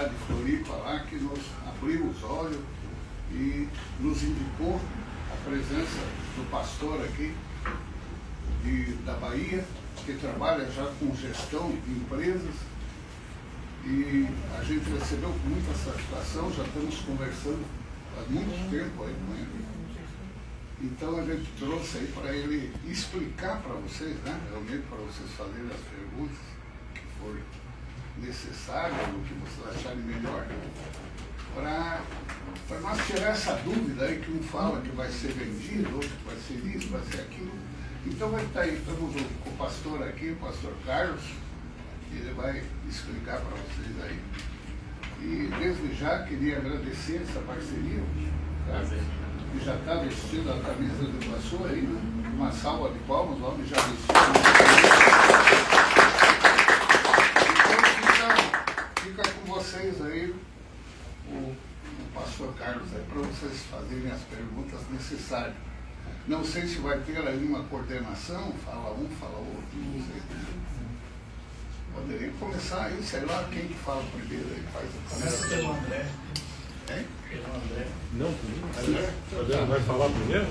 cidade de Floripa lá, que nos abriu os olhos e nos indicou a presença do pastor aqui da Bahia, que trabalha já com gestão de empresas, e a gente recebeu com muita satisfação, já estamos conversando há muito tempo aí com ele. Então a gente trouxe aí para ele explicar para vocês, né, realmente para vocês fazerem as perguntas que for necessário, o que vocês acharem melhor, para nós tirar essa dúvida aí que um fala que vai ser vendido, outro que vai ser isso, vai ser aquilo. Então vai estar aí, estamos com o pastor aqui, o pastor Carlos, que ele vai explicar para vocês aí. E desde já queria agradecer essa parceria, tá? Que já está vestindo a camisa do Iguaçu aí, né? Uma salva de palmas, o homem já vestiu. Então fica com vocês aí, o pastor Carlos, para vocês fazerem as perguntas necessárias. Não sei se vai ter aí uma coordenação, fala um, fala outro, não sei. Poderia começar aí, sei lá, quem que fala primeiro aí, faz a Começa pelo André. Hein? Pelo André. Não, primeiro? André vai falar primeiro?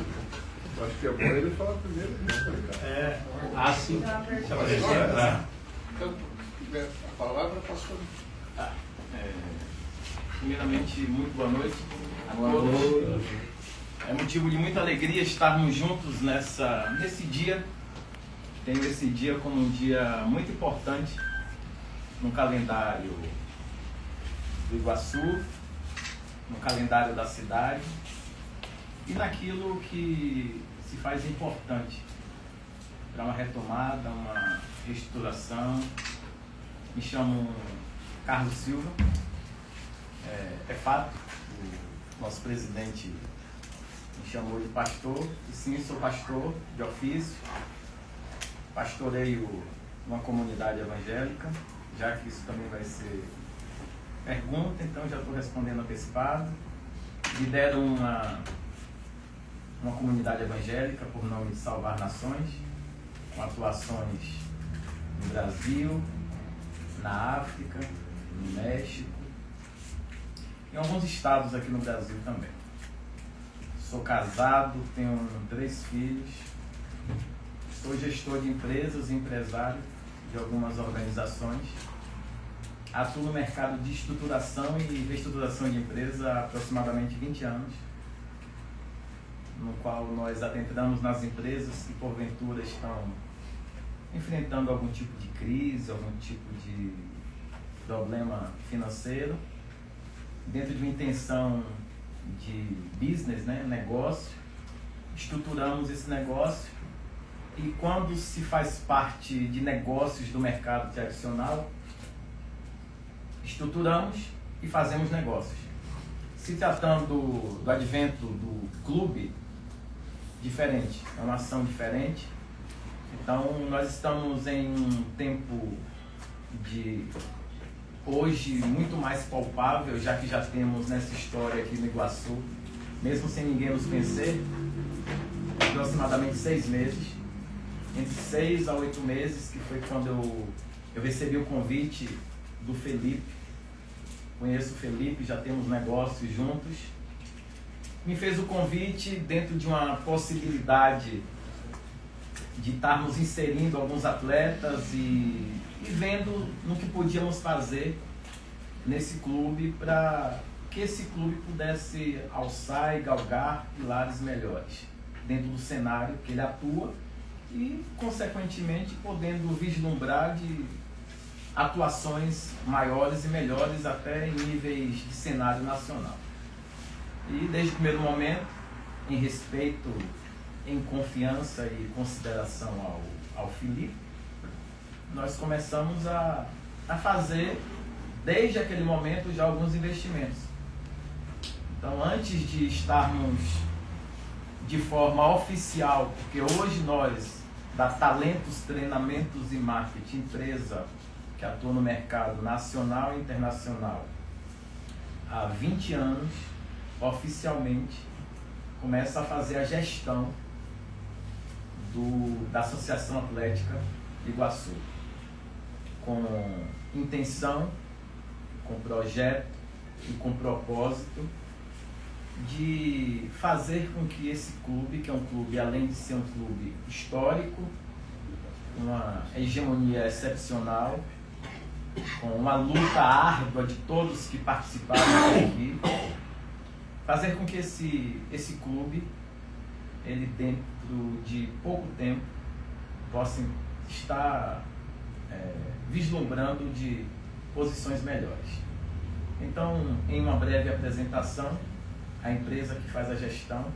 Acho que é bom ele falar primeiro. É. Sim. Então, a palavra, pastor. Primeiramente, muito boa noite a todos. É motivo de muita alegria estarmos juntos nesse dia. Tenho esse dia como um dia muito importante no calendário do Iguaçu, no calendário da cidade e naquilo que se faz importante para uma retomada, uma reestruturação. Me chamo Carlos Silva. É fato, o nosso presidente me chamou de pastor, e sim, sou pastor de ofício, pastoreio uma comunidade evangélica, já que isso também vai ser pergunta, então já estou respondendo antecipado. Lidero uma comunidade evangélica por nome de Salvar Nações, com atuações no Brasil, na África, no México, em alguns estados aqui no Brasil também. Sou casado, tenho 3 filhos, sou gestor de empresas e empresário de algumas organizações. Atuo no mercado de estruturação e reestruturação de empresas há aproximadamente 20 anos, no qual nós adentramos nas empresas que porventura estão enfrentando algum tipo de crise, algum tipo de problema financeiro, dentro de uma intenção de business, né, negócio. Estruturamos esse negócio e quando se faz parte de negócios do mercado tradicional, estruturamos e fazemos negócios. Se tratando do advento do clube, diferente, é uma ação diferente. Então nós estamos em um tempo de hoje muito mais palpável, já que já temos nessa história aqui no Iguaçu, mesmo sem ninguém nos conhecer, aproximadamente 6 meses, entre 6 a 8 meses, que foi quando eu recebi o convite do Felipe. Conheço o Felipe, já temos negócios juntos. Me fez o convite dentro de uma possibilidade de estarmos inserindo alguns atletas e vendo no que podíamos fazer nesse clube para que esse clube pudesse alçar e galgar pilares melhores dentro do cenário que ele atua e, consequentemente, podendo vislumbrar de atuações maiores e melhores até em níveis de cenário nacional. E desde o primeiro momento, em respeito, em confiança e consideração ao Felipe, nós começamos a fazer, desde aquele momento, já alguns investimentos. Então, antes de estarmos de forma oficial, porque hoje nós, da Talentos, Treinamentos e Marketing, empresa que atua no mercado nacional e internacional há 20 anos, oficialmente, começa a fazer a gestão da Associação Atlética Iguaçu, com intenção, com projeto e com propósito de fazer com que esse clube, que é um clube, além de ser um clube histórico, uma hegemonia excepcional, com uma luta árdua de todos que participaram aqui, fazer com que esse clube, ele dentro de pouco tempo, possa estar vislumbrando de posições melhores. Então, em uma breve apresentação, a empresa que faz a gestão,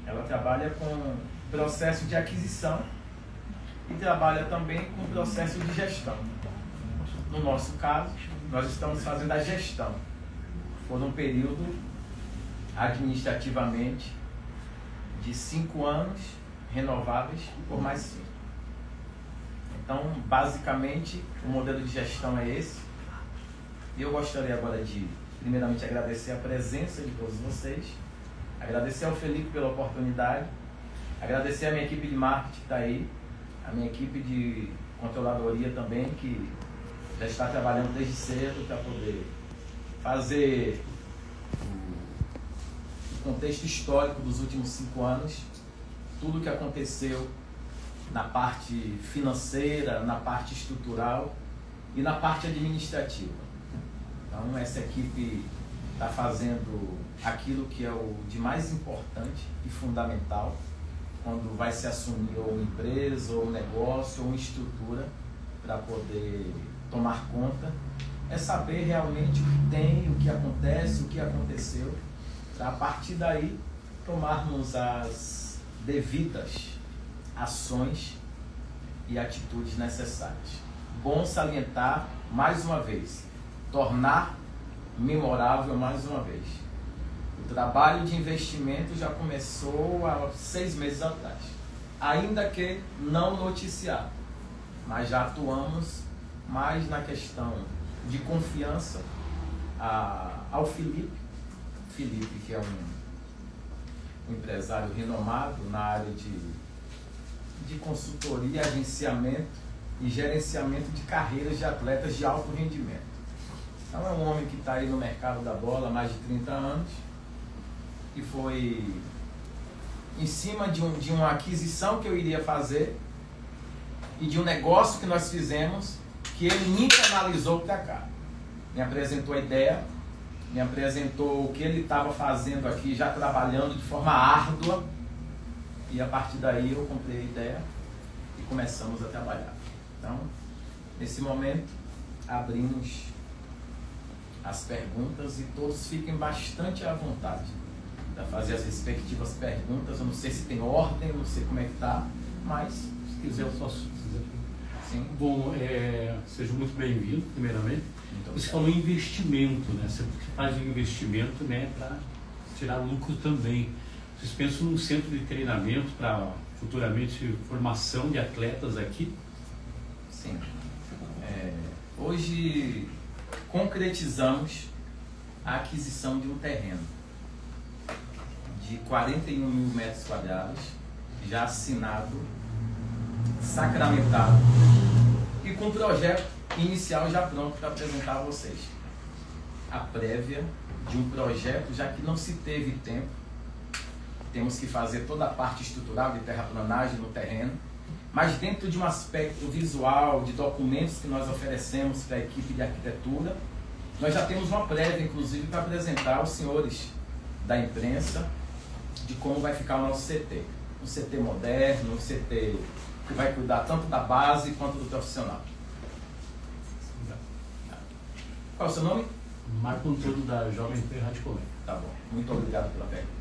ela trabalha com processo de aquisição e trabalha também com processo de gestão. No nosso caso, nós estamos fazendo a gestão por um período administrativamente de 5 anos, renováveis por mais 5. Então, basicamente, o modelo de gestão é esse. E eu gostaria agora de, primeiramente, agradecer a presença de todos vocês, agradecer ao Felipe pela oportunidade, agradecer a minha equipe de marketing que está aí, a minha equipe de controladoria também, que já está trabalhando desde cedo para poder fazer o contexto histórico dos últimos 5 anos, tudo o que aconteceu na parte financeira, na parte estrutural e na parte administrativa. Então, essa equipe está fazendo aquilo que é o de mais importante e fundamental quando vai se assumir ou uma empresa, ou um negócio, ou uma estrutura para poder tomar conta, é saber realmente o que tem, o que acontece, o que aconteceu, para a partir daí tomarmos as devidas ações e atitudes necessárias. Bom salientar mais uma vez, tornar memorável mais uma vez. O trabalho de investimento já começou há 6 meses atrás, ainda que não noticiado, mas já atuamos mais na questão de confiança ao Felipe, que é um empresário renomado na área de consultoria, agenciamento e gerenciamento de carreiras de atletas de alto rendimento. Então é um homem que está aí no mercado da bola há mais de 30 anos e foi em cima de uma aquisição que eu iria fazer e de um negócio que nós fizemos que ele me canalizou para cá. Me apresentou a ideia, me apresentou o que ele estava fazendo aqui, já trabalhando de forma árdua, e a partir daí eu comprei a ideia e começamos a trabalhar. Então, nesse momento, abrimos as perguntas e todos fiquem bastante à vontade para fazer as respectivas perguntas. Eu não sei se tem ordem, não sei como é que está, mas se quiser eu posso dizer. Sim. Bom, seja muito bem-vindo, primeiramente. Você falou em investimento, né? Você faz um investimento, né, para tirar lucro também. Vocês pensam num centro de treinamento para futuramente formação de atletas aqui? Sim. Hoje concretizamos a aquisição de um terreno de 41 mil metros quadrados, já assinado, sacramentado e com projeto inicial já pronto para apresentar a vocês. A prévia de um projeto, já que não se teve tempo, temos que fazer toda a parte estrutural de terraplanagem no terreno, mas dentro de um aspecto visual, de documentos que nós oferecemos para a equipe de arquitetura, nós já temos uma prévia, inclusive, para apresentar aos senhores da imprensa de como vai ficar o nosso CT. Um CT moderno, um CT que vai cuidar tanto da base quanto do profissional. Qual é o seu nome? Marco Antônio, da Jovem Pan Rádio Colônia. Tá bom, muito obrigado pela pergunta.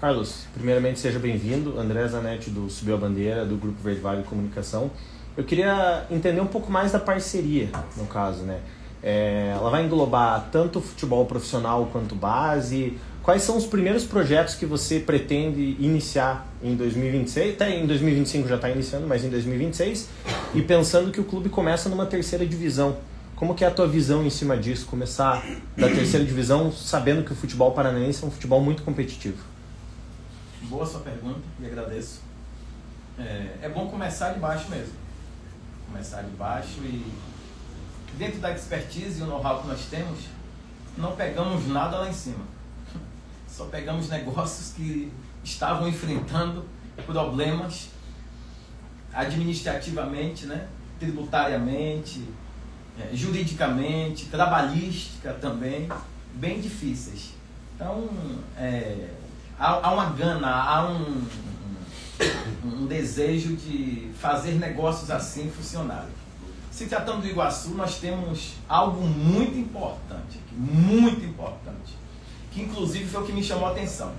Carlos, primeiramente seja bem-vindo. André Zanetti, do Subiu a Bandeira, do Grupo Verde Vale Comunicação. Eu queria entender um pouco mais da parceria, no caso, né? Ela vai englobar tanto futebol profissional quanto base. Quais são os primeiros projetos que você pretende iniciar em 2026? Até em 2025 já está iniciando, mas em 2026. E pensando que o clube começa numa 3ª divisão. Como que é a tua visão em cima disso? Começar da 3ª divisão sabendo que o futebol paranaense é um futebol muito competitivo. Boa sua pergunta, e agradeço. É bom começar de baixo mesmo. Começar de baixo e dentro da expertise e o know-how que nós temos, não pegamos nada lá em cima. Só pegamos negócios que estavam enfrentando problemas administrativamente, né? Tributariamente, juridicamente, trabalhística também, bem difíceis. Então, há uma gana, há um desejo de fazer negócios assim funcionarem. Se tratando do Iguaçu, nós temos algo muito importante, que inclusive foi o que me chamou a atenção.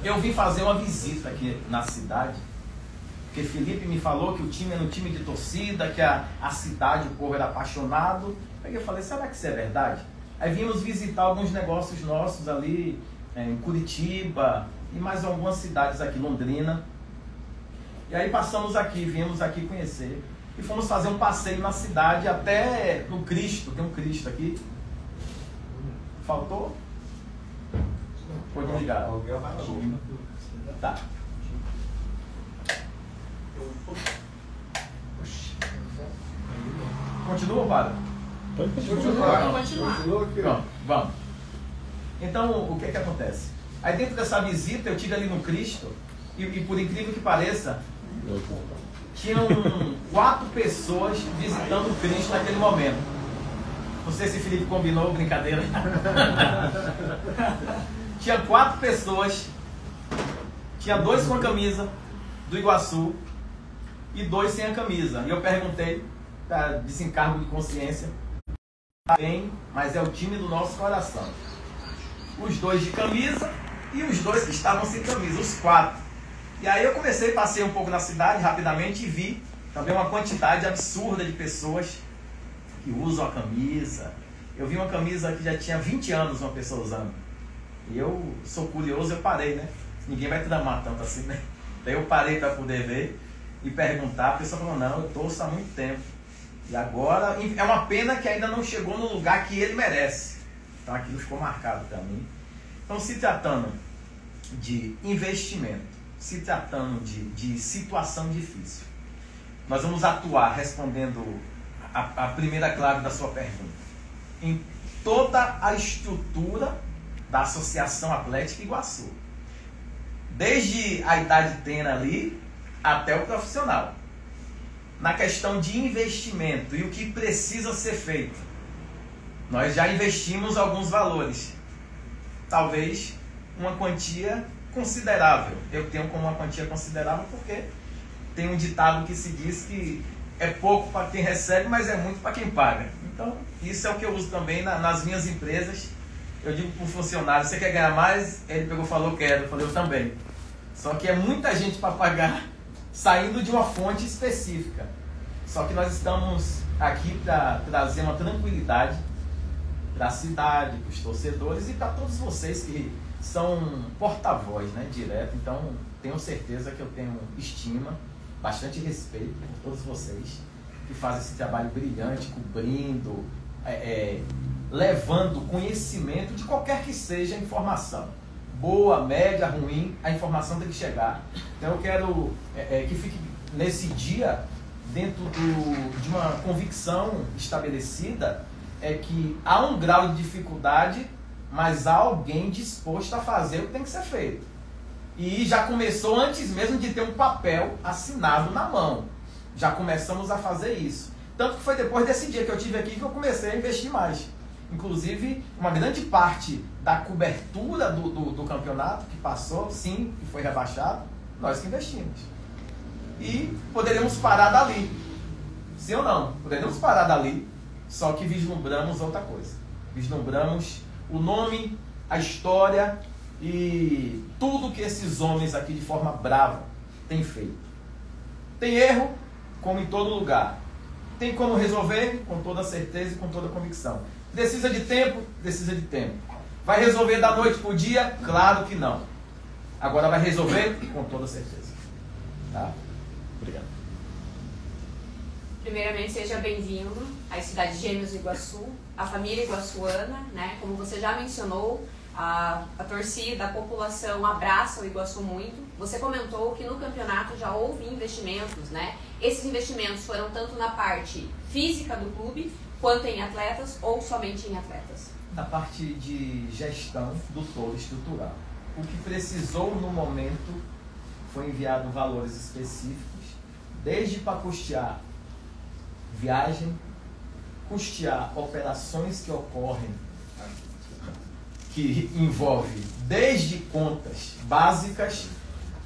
Eu vim fazer uma visita aqui na cidade, porque Felipe me falou que o time era um time de torcida, que a cidade, o povo era apaixonado. Aí eu falei, será que isso é verdade? Aí vimos visitar alguns negócios nossos ali em Curitiba e mais algumas cidades aqui, Londrina. E aí passamos aqui, viemos aqui conhecer. E fomos fazer um passeio na cidade até no Cristo, tem um Cristo aqui. Faltou? Pode ligar. Tá. Continua, padre? Continua aqui. Pronto, vamos. Então, o que acontece? Aí dentro dessa visita, eu tive ali no Cristo, e por incrível que pareça, tinham 4 pessoas visitando o Cristo naquele momento. Não sei se o Felipe combinou, brincadeira. Tinha 4 pessoas, tinha 2 com a camisa do Iguaçu e 2 sem a camisa. E eu perguntei, para desencargo de consciência, bem, mas é o time do nosso coração. Os 2 de camisa e os 2 que estavam sem camisa, os 4. E aí eu passei um pouco na cidade rapidamente e vi também uma quantidade absurda de pessoas que usam a camisa. Eu vi uma camisa que já tinha 20 anos uma pessoa usando. E eu sou curioso, eu parei, né? Ninguém vai tramar tanto assim, né? Daí eu parei para poder ver e perguntar. A pessoa falou, não, eu torço há muito tempo. E agora, é uma pena que ainda não chegou no lugar que ele merece. Então aquilo ficou marcado para mim. Então, se tratando de investimento, se tratando de situação difícil, nós vamos atuar respondendo a primeira clave da sua pergunta. Em toda a estrutura da Associação Atlética Iguaçu. Desde a idade tênue ali até o profissional. Na questão de investimento e o que precisa ser feito. Nós já investimos alguns valores. Talvez uma quantia considerável. Eu tenho como uma quantia considerável porque tem um ditado que se diz que é pouco para quem recebe, mas é muito para quem paga. Então, isso é o que eu uso também nas minhas empresas. Eu digo para o funcionário, você quer ganhar mais? Ele pegou e falou, quero. Eu falei, eu também. Só que é muita gente para pagar, saindo de uma fonte específica. Só que nós estamos aqui para trazer uma tranquilidade para a cidade, para os torcedores e para todos vocês que são porta-voz, né, direto. Então, tenho certeza que eu tenho estima, bastante respeito por todos vocês que fazem esse trabalho brilhante, cobrindo, levando conhecimento de qualquer que seja a informação. Boa, média, ruim, a informação tem que chegar. Então eu quero que fique nesse dia dentro de uma convicção estabelecida, é que há um grau de dificuldade, mas há alguém disposto a fazer o que tem que ser feito. E já começou antes mesmo de ter um papel assinado na mão. Já começamos a fazer isso. Tanto que foi depois desse dia que eu tive aqui que eu comecei a investir mais. Inclusive, uma grande parte da cobertura do campeonato que passou, sim, que foi rebaixado, nós que investimos. E poderemos parar dali. Sim ou não? Poderemos parar dali, só que vislumbramos outra coisa. Vislumbramos o nome, a história e tudo que esses homens aqui de forma brava têm feito. Tem erro, como em todo lugar. Tem como resolver, com toda certeza e com toda convicção. Precisa de tempo? Precisa de tempo. Vai resolver da noite para o dia? Claro que não. Agora vai resolver com toda certeza. Tá? Obrigado. Primeiramente, seja bem-vindo à cidade de Gêmeos do Iguaçu, à família iguaçuana, né? Como você já mencionou, a torcida, a população abraça o Iguaçu muito. Você comentou que no campeonato já houve investimentos, né? Esses investimentos foram tanto na parte física do clube, quanto em atletas ou somente em atletas? Na parte de gestão do todo estrutural. O que precisou no momento foi enviado valores específicos, desde para custear viagem, custear operações que ocorrem, que envolve desde contas básicas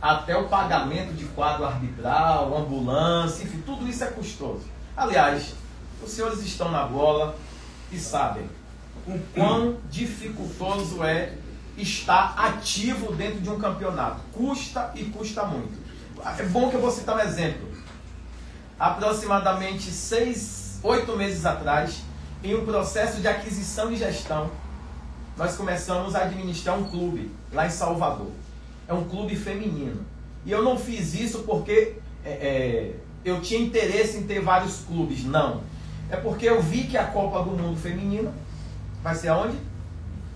até o pagamento de quadro arbitral, ambulância, enfim, tudo isso é custoso. Aliás, os senhores estão na bola e sabem o quão dificultoso é estar ativo dentro de um campeonato. Custa e custa muito. É bom que eu vou citar um exemplo. Aproximadamente 8 meses atrás, em um processo de aquisição e gestão, nós começamos a administrar um clube lá em Salvador. É um clube feminino. E eu não fiz isso porque eu tinha interesse em ter vários clubes, não. É porque eu vi que a Copa do Mundo Feminina vai ser aonde?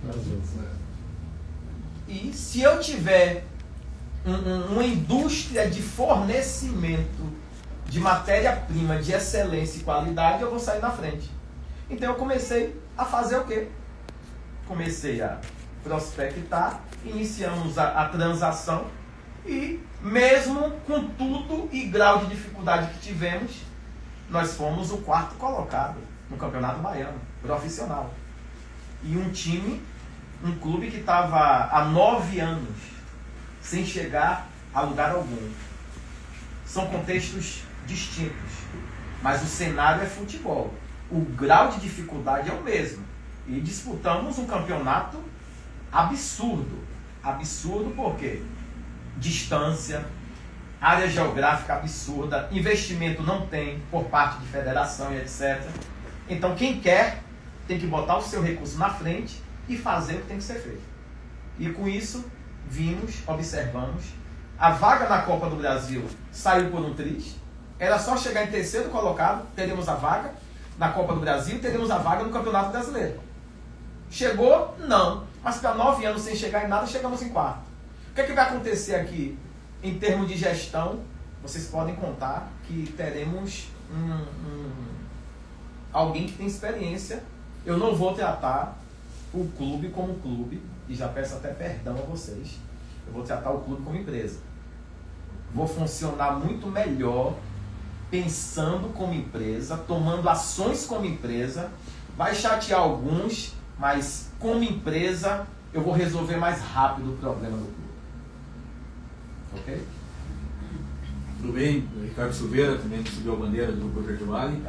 Brasil. E se eu tiver uma indústria de fornecimento de matéria-prima de excelência e qualidade, eu vou sair na frente. Então eu comecei a fazer o quê? Comecei a prospectar, iniciamos a transação e mesmo com tudo e grau de dificuldade que tivemos, nós fomos o 4º colocado no Campeonato Baiano, profissional. E um clube que estava há 9 anos sem chegar a lugar algum. São contextos distintos, mas o cenário é futebol. O grau de dificuldade é o mesmo. E disputamos um campeonato absurdo. Absurdo por quê? Distância, área geográfica absurda, investimento não tem por parte de federação e etc. Então quem quer tem que botar o seu recurso na frente e fazer o que tem que ser feito. E com isso, vimos, observamos, a vaga na Copa do Brasil saiu por um triz, era só chegar em 3º colocado, teríamos a vaga na Copa do Brasil, teríamos a vaga no Campeonato Brasileiro. Chegou? Não. Mas para 9 anos sem chegar em nada, chegamos em 4º. O que é que vai acontecer aqui? Em termos de gestão, vocês podem contar que teremos alguém que tem experiência. Eu não vou tratar o clube como clube, e já peço até perdão a vocês. Eu vou tratar o clube como empresa. Vou funcionar muito melhor pensando como empresa, tomando ações como empresa. Vai chatear alguns, mas como empresa eu vou resolver mais rápido o problema do clube. Ok? Tudo bem, Ricardo Silveira, também subiu a bandeira do Grupo Verde Vale.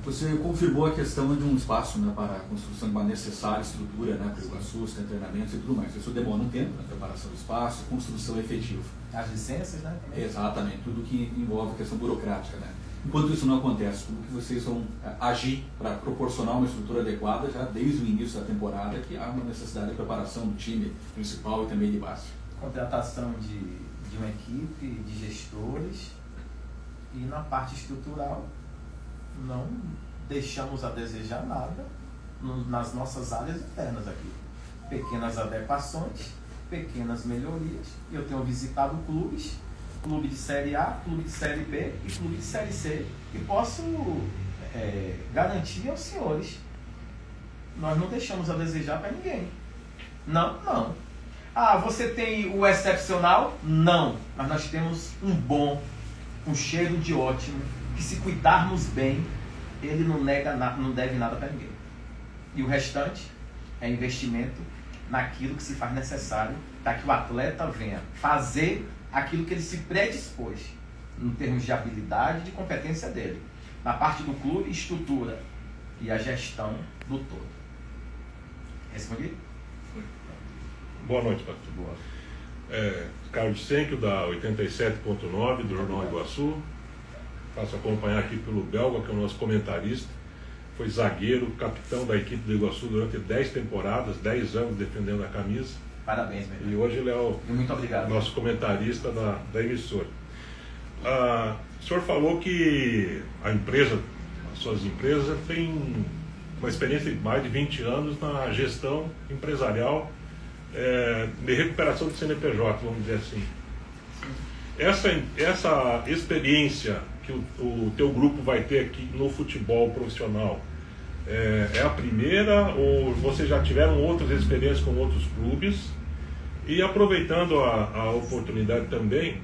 Você confirmou a questão de um espaço, né, para a construção de uma necessária estrutura, né, para o Iguaçu, tem treinamentos e tudo mais. Isso demora um tempo na preparação do espaço, construção efetiva. As licenças, né? Exatamente, tudo que envolve a questão burocrática, né? Enquanto isso não acontece, como que vocês vão agir para proporcionar uma estrutura adequada já desde o início da temporada, que há uma necessidade de preparação do time principal e também de base? Contratação de uma equipe de gestores, e na parte estrutural não deixamos a desejar nada nas nossas áreas internas aqui. Pequenas adequações, pequenas melhorias. Eu tenho visitado clubes, clube de Série A, clube de Série B e clube de Série C, e posso garantir aos senhores, nós não deixamos a desejar para ninguém. Não. Ah, você tem o excepcional? Não. Mas nós temos um bom, um cheiro de ótimo, que se cuidarmos bem, ele não deve nada para ninguém. E o restante é investimento naquilo que se faz necessário para que o atleta venha fazer aquilo que ele se predispôs, em termos de habilidade e de competência dele. Na parte do clube, estrutura e a gestão do todo. Respondi? Boa noite, pastor. Boa. Carlos Senkio, da 87.9, do Jornal Iguaçu. Faço acompanhar aqui pelo Belga, que é o nosso comentarista. Foi zagueiro, capitão da equipe do Iguaçu durante 10 temporadas, 10 anos defendendo a camisa. Parabéns, meu E hoje ele é o muito obrigado, nosso comentarista da emissora. O senhor falou que a empresa, as suas empresas, tem uma experiência de mais de 20 anos na gestão empresarial, de recuperação do CNPJ, vamos dizer assim. Essa experiência que o teu grupo vai ter aqui no futebol profissional É a primeira ou vocês já tiveram outras experiências com outros clubes? E aproveitando a oportunidade também,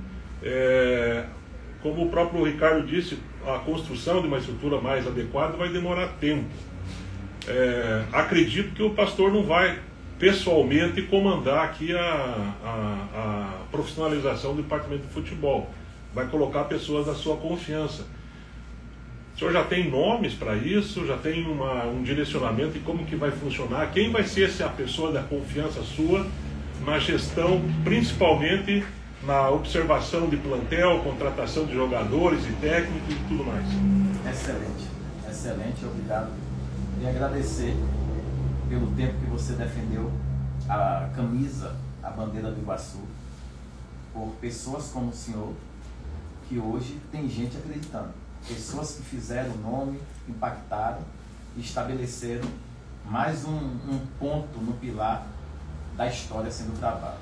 como o próprio Ricardo disse, a construção de uma estrutura mais adequada vai demorar tempo. Acredito que o pastor não vai pessoalmente comandar aqui a profissionalização do departamento de futebol. Vai colocar pessoas da sua confiança. O senhor já tem nomes para isso? Já tem um direcionamento de como que vai funcionar? Quem vai ser a pessoa da confiança sua na gestão, principalmente na observação de plantel, contratação de jogadores e técnicos e tudo mais? Excelente, excelente, obrigado. E agradecer pelo tempo que você defendeu a camisa, a bandeira do Iguaçu, por pessoas como o senhor, que hoje tem gente acreditando. Pessoas que fizeram o nome, impactaram e estabeleceram mais um ponto no pilar da história sendo travado.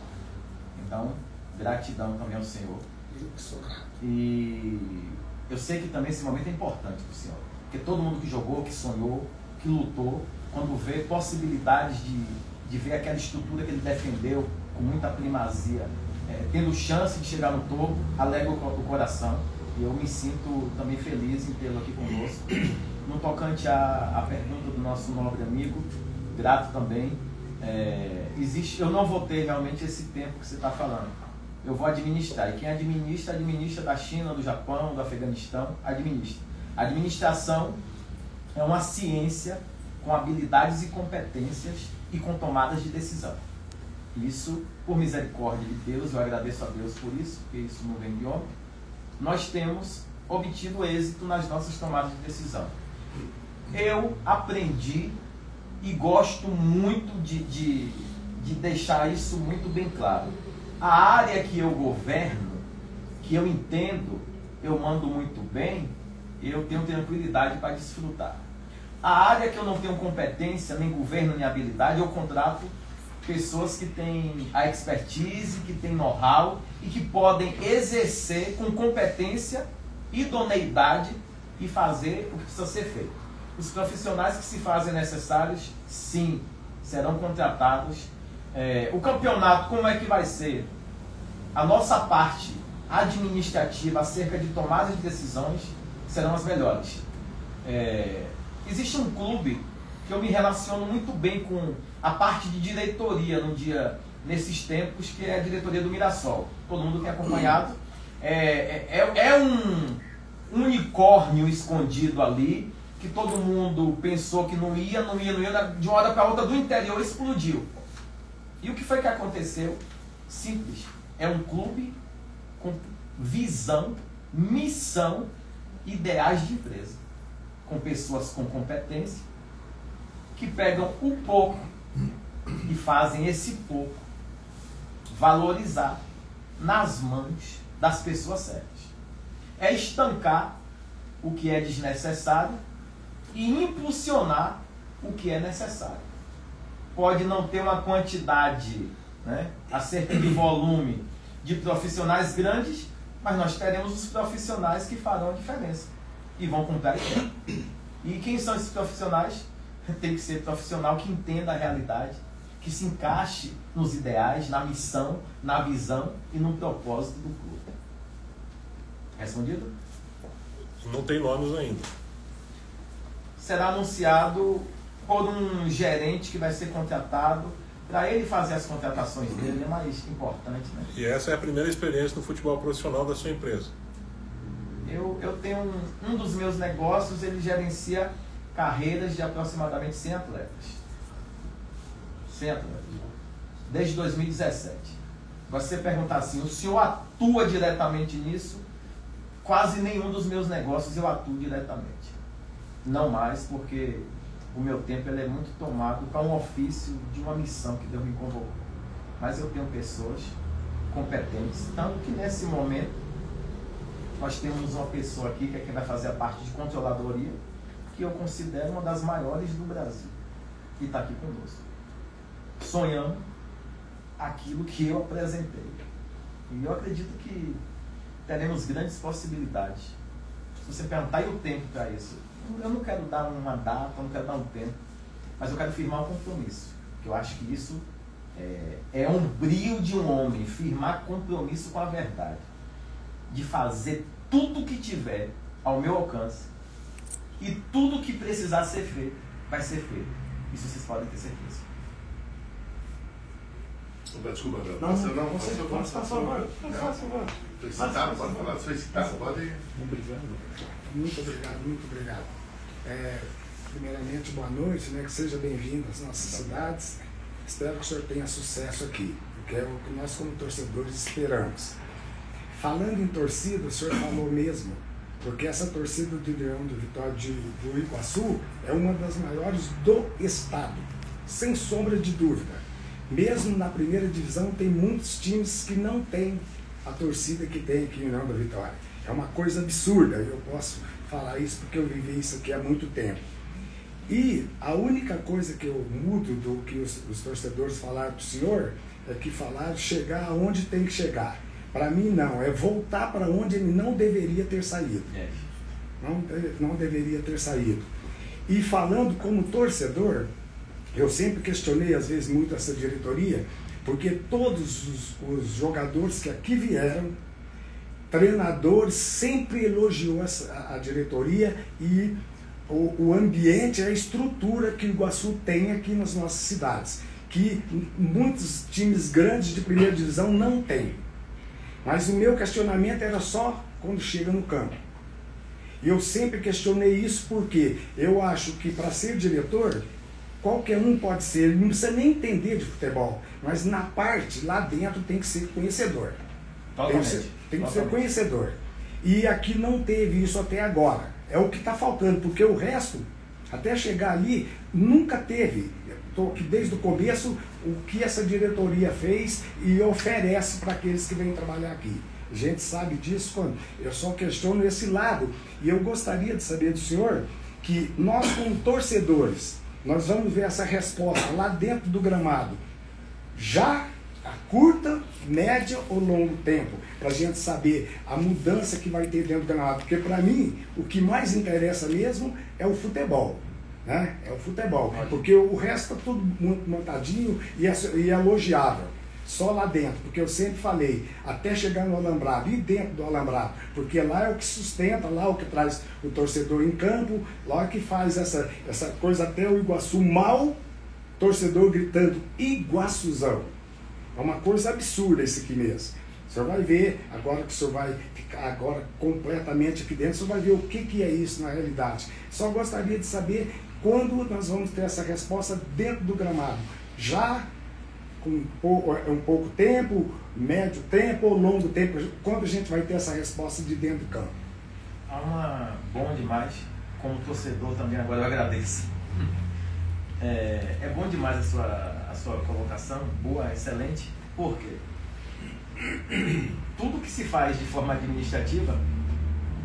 Então, gratidão também ao senhor. E eu sei que também esse momento é importante para o senhor, porque todo mundo que jogou, que sonhou, que lutou, quando vê possibilidades de ver aquela estrutura que ele defendeu com muita primazia, tendo chance de chegar no topo, alegra o coração. E eu me sinto também feliz em tê-lo aqui conosco. No tocante à pergunta do nosso nobre amigo, grato também. Eu não vou ter realmente esse tempo que você está falando. Eu vou administrar. E quem administra da China, do Japão, do Afeganistão, administra. A administração é uma ciência com habilidades e competências e com tomadas de decisão. Isso, por misericórdia de Deus, eu agradeço a Deus por isso, porque isso não vem de homem. Nós temos obtido êxito nas nossas tomadas de decisão. Eu aprendi e gosto muito de deixar isso muito bem claro. A área que eu governo, que eu entendo, eu mando muito bem, eu tenho tranquilidade para desfrutar. A área que eu não tenho competência, nem governo, nem habilidade, eu contrato pessoas que têm a expertise, que têm know-how e que podem exercer com competência, idoneidade e fazer o que precisa ser feito. Os profissionais que se fazem necessários, sim, serão contratados. O campeonato, como é que vai ser? A nossa parte administrativa acerca de tomada de decisões serão as melhores. Existe um clube que eu me relaciono muito bem com a parte de diretoria nesses tempos, que é a diretoria do Mirassol. Todo mundo tem acompanhado. Um unicórnio escondido ali, que todo mundo pensou que não ia, de uma hora para outra do interior explodiu. E o que foi que aconteceu? Simples. É um clube com visão, missão, ideais de empresa. Com pessoas com competência, que pegam o pouco e fazem esse pouco valorizar nas mãos das pessoas certas. É estancar o que é desnecessário e impulsionar o que é necessário. Pode não ter uma quantidade, acerca de volume de profissionais grandes, mas nós teremos os profissionais que farão a diferença e vão cumprir a ideia. E quem são esses profissionais? Tem que ser profissional que entenda a realidade, que se encaixe nos ideais, na missão, na visão e no propósito do clube. Respondido? Não tem nomes ainda. Será anunciado por um gerente que vai ser contratado para ele fazer as contratações dele, é mais importante, né? E essa é a primeira experiência no futebol profissional da sua empresa? Eu tenho um dos meus negócios, ele gerencia carreiras de aproximadamente 100 atletas. 100 atletas. Desde 2017. Você perguntar assim, o senhor atua diretamente nisso? Quase nenhum dos meus negócios eu atuo diretamente. Não mais, porque o meu tempo ele é muito tomado para um ofício de uma missão que Deus me convocou. Mas eu tenho pessoas competentes, tanto que nesse momento nós temos uma pessoa aqui que é quem vai fazer a parte de controladoria, que eu considero uma das maiores do Brasil, e está aqui conosco, sonhando aquilo que eu apresentei. E eu acredito que teremos grandes possibilidades. Se você perguntar, e o tempo para isso? Eu não quero dar uma data, eu não quero dar um tempo, mas eu quero firmar um compromisso. Eu acho que isso é um brio de um homem, firmar compromisso com a verdade, de fazer tudo o que tiver ao meu alcance e tudo o que precisar ser feito, vai ser feito. Isso vocês podem ter certeza. Desculpa, Abel. Não, você pode falar. Foi citado, pode falar. Foi citado, pode. Muito obrigado. Primeiramente, boa noite, né? Que seja bem-vindo às nossas cidades. Espero que o senhor tenha sucesso aqui, porque é o que nós, como torcedores, esperamos. Falando em torcida, o senhor falou mesmo, porque essa torcida do Leão do Vitória do Iguaçu é uma das maiores do estado, sem sombra de dúvida. Mesmo na primeira divisão, tem muitos times que não têm a torcida que tem aqui em Leão da Vitória. É uma coisa absurda, eu posso falar isso porque eu vivi isso aqui há muito tempo. E a única coisa que eu mudo do que os torcedores falaram para o senhor é que falaram chegar aonde tem que chegar. Para mim não, é voltar para onde ele não deveria ter saído. Não deveria ter saído. E falando como torcedor, eu sempre questionei às vezes muito essa diretoria, porque todos os jogadores que aqui vieram, treinadores, sempre elogiou a diretoria e o ambiente, a estrutura que o Iguaçu tem aqui nas nossas cidades, que muitos times grandes de primeira divisão não têm. Mas o meu questionamento era só quando chega no campo. E eu sempre questionei isso porque eu acho que para ser diretor, qualquer um pode ser, ele não precisa nem entender de futebol, mas na parte, lá dentro, tem que ser conhecedor. Tem que ser conhecedor. E aqui não teve isso até agora. É o que está faltando, porque o resto, até chegar ali, nunca teve. Estou aqui desde o começo, o que essa diretoria fez e oferece para aqueles que vêm trabalhar aqui. A gente sabe disso quando eu só questiono esse lado. E eu gostaria de saber do senhor que nós, como torcedores, nós vamos ver essa resposta lá dentro do gramado, já a curta, média ou longo tempo, para a gente saber a mudança que vai ter dentro do gramado. Porque para mim, o que mais interessa mesmo é o futebol. Né? É o futebol, porque o resto está tudo muito montadinho e é elogiável, só lá dentro, porque eu sempre falei, até chegar no alambrado, e dentro do alambrado, porque lá é o que sustenta, lá é o que traz o torcedor em campo, lá é que faz essa coisa até o Iguaçu mal, torcedor gritando Iguaçuzão. É uma coisa absurda isso aqui mesmo. O senhor vai ver, agora que o senhor vai ficar agora completamente aqui dentro, o senhor vai ver o que é isso na realidade. Só gostaria de saber quando nós vamos ter essa resposta dentro do gramado. Já com um pouco tempo, médio tempo ou longo tempo, quando a gente vai ter essa resposta de dentro do campo? Bom demais. Como torcedor também agora eu agradeço. É bom demais a sua colocação, boa, excelente. Por quê? Tudo que se faz de forma administrativa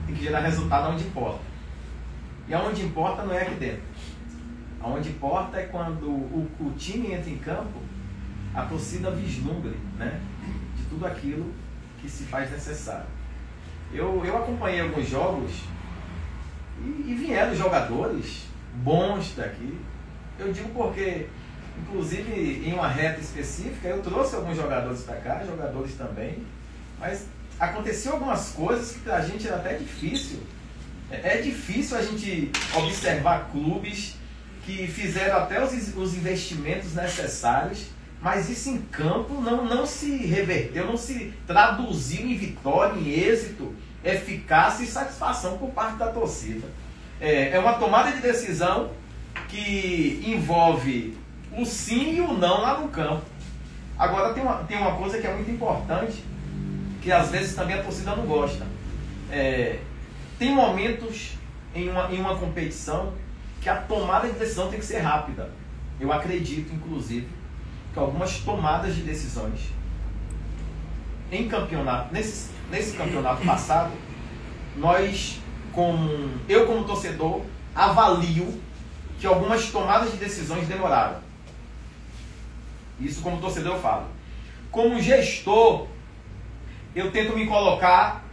tem que gerar resultado onde importa. E aonde importa não é aqui dentro. Aonde importa é quando o time entra em campo, a torcida vislumbre, né, de tudo aquilo que se faz necessário. Eu acompanhei alguns jogos e vieram jogadores bons daqui. Eu digo porque, inclusive, em uma reta específica, eu trouxe alguns jogadores para cá, jogadores também, mas aconteceu algumas coisas que a gente era até difícil. É difícil a gente observar clubes que fizeram até os investimentos necessários, mas isso em campo não se reverteu, não se traduziu em vitória, em êxito, eficácia e satisfação por parte da torcida. É uma tomada de decisão que envolve o sim e o não lá no campo. Agora tem uma coisa que é muito importante, que às vezes também a torcida não gosta. Tem momentos em uma competição que a tomada de decisão tem que ser rápida. Eu acredito, inclusive, que algumas tomadas de decisões em campeonato, nesse campeonato passado, eu como torcedor, avalio que algumas tomadas de decisões demoraram. Isso como torcedor eu falo. Como gestor, eu tento me colocar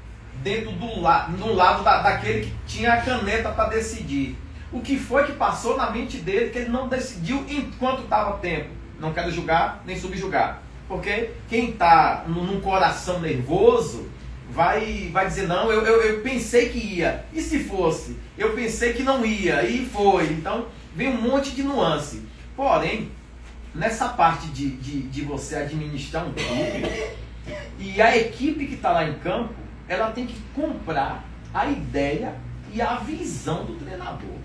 dentro do lado daquele que tinha a caneta para decidir. O que foi que passou na mente dele que ele não decidiu enquanto estava tempo? Não quero julgar nem subjugar. Porque quem está num coração nervoso vai dizer, não, eu pensei que ia. E se fosse? Eu pensei que não ia. E foi. Então, vem um monte de nuance. Porém, nessa parte de você administrar um clube, e a equipe que está lá em campo, ela tem que comprar a ideia e a visão do treinador.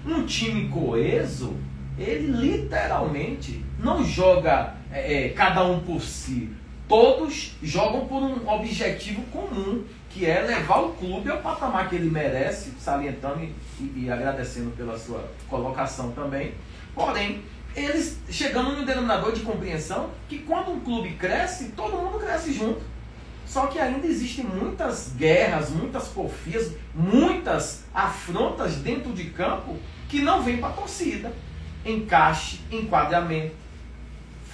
Um time coeso, ele literalmente não joga cada um por si. Todos jogam por um objetivo comum, que é levar o clube ao patamar que ele merece, salientando e agradecendo pela sua colocação também. Porém, eles chegando num denominador de compreensão que quando um clube cresce, todo mundo cresce junto. Só que ainda existem muitas guerras, muitas porfias, muitas afrontas dentro de campo que não vêm para a torcida. Encaixe, enquadramento,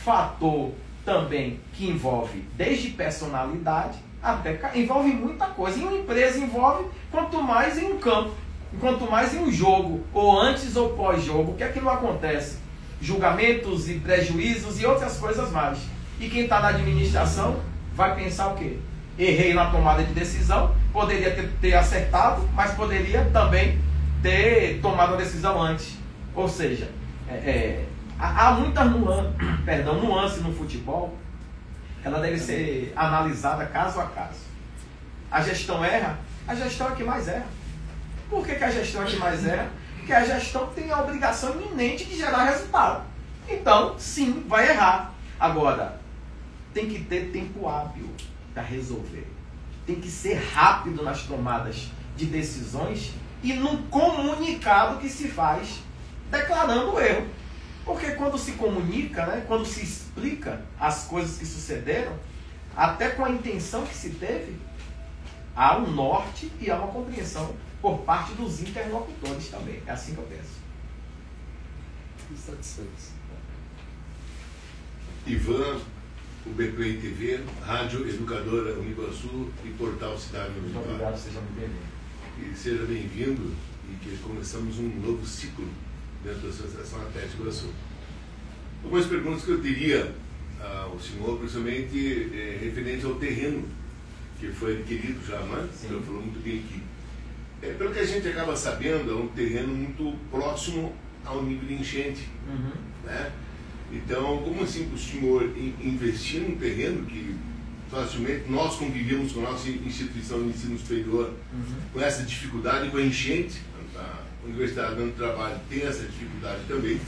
fator também que envolve desde personalidade até envolve muita coisa. Em uma empresa envolve quanto mais em um campo, quanto mais em um jogo, ou antes ou pós-jogo. O que é que não acontece? Julgamentos e prejuízos e outras coisas mais. E quem está na administração vai pensar o quê? Errei na tomada de decisão, poderia ter acertado, mas poderia também ter tomado a decisão antes. Ou seja, há muita nuance no futebol. Ela deve ser analisada caso a caso. A gestão erra, a gestão é que mais erra. Por que a gestão é que mais erra? Porque a gestão tem a obrigação iminente de gerar resultado. Então, sim, vai errar. Agora, tem que ter tempo hábil para resolver. Tem que ser rápido nas tomadas de decisões e no comunicado que se faz declarando o erro. Porque quando se comunica, né, quando se explica as coisas que sucederam, até com a intenção que se teve, há um norte e há uma compreensão por parte dos interlocutores também. É assim que eu penso. Satisfeitos. Ivan, o BPI TV, Rádio Educadora Uniguaçu e Portal Cidade Muito Universitária. obrigado, seja muito bem-vindo. E seja bem-vindo e que começamos um novo ciclo dentro da Associação Atlética Iguaçu. Algumas perguntas que eu teria ao senhor, principalmente referente ao terreno que foi adquirido já, né? O senhor falou muito bem aqui. Pelo que a gente acaba sabendo, é um terreno muito próximo ao nível de enchente. Né? Então, como assim o senhor investir num terreno que facilmente nós convivemos com a nossa instituição de ensino superior com essa dificuldade, com a enchente, a Universidade dando trabalho tem essa dificuldade também,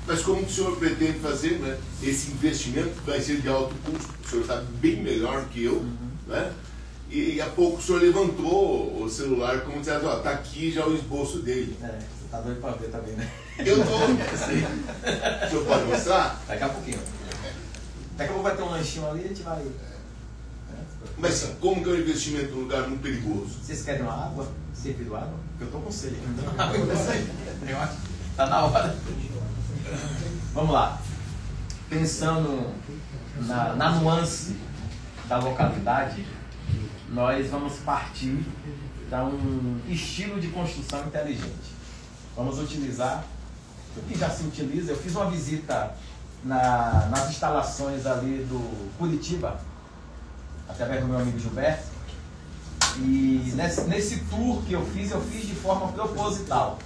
mas como o senhor pretende fazer, né, esse investimento que vai ser de alto custo, o senhor sabe bem melhor que eu, né? E há pouco o senhor levantou o celular como dizendo, ó, tá aqui já o esboço dele. Você tá doido para ver também, né? Eu tô, assim, o senhor pode mostrar? Daqui a pouquinho. Daqui a pouco vai ter um lanchinho ali e a gente vai... Mas como que é um investimento num lugar muito perigoso? Vocês querem uma água? Servido água? Porque eu tô com sede. Eu acho que tá na hora. Vamos lá. Pensando na nuance da localidade, nós vamos partir para um estilo de construção inteligente. Vamos utilizar o que já se utiliza. Eu fiz uma visita nas instalações ali do Curitiba, através do meu amigo Gilberto, e nesse tour que eu fiz de forma proposital,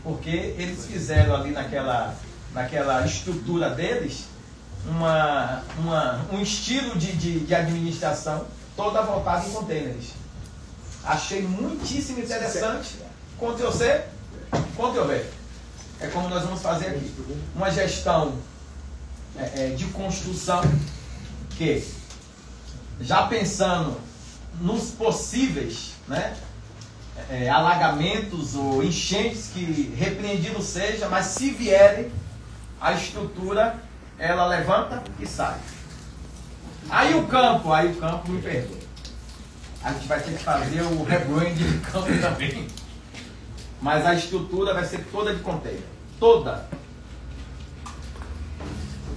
porque eles fizeram ali naquela estrutura deles um estilo de administração toda voltada em containers. Achei muitíssimo interessante. Ctrl-C, Ctrl-V. É como nós vamos fazer aqui. Uma gestão de construção que, já pensando nos possíveis, né, alagamentos ou enchentes que repreendido seja, mas se vierem, a estrutura ela levanta e sai. Aí o campo me perdoa. A gente vai ter que fazer o rebrand de campo também. Mas a estrutura vai ser toda de container. Toda.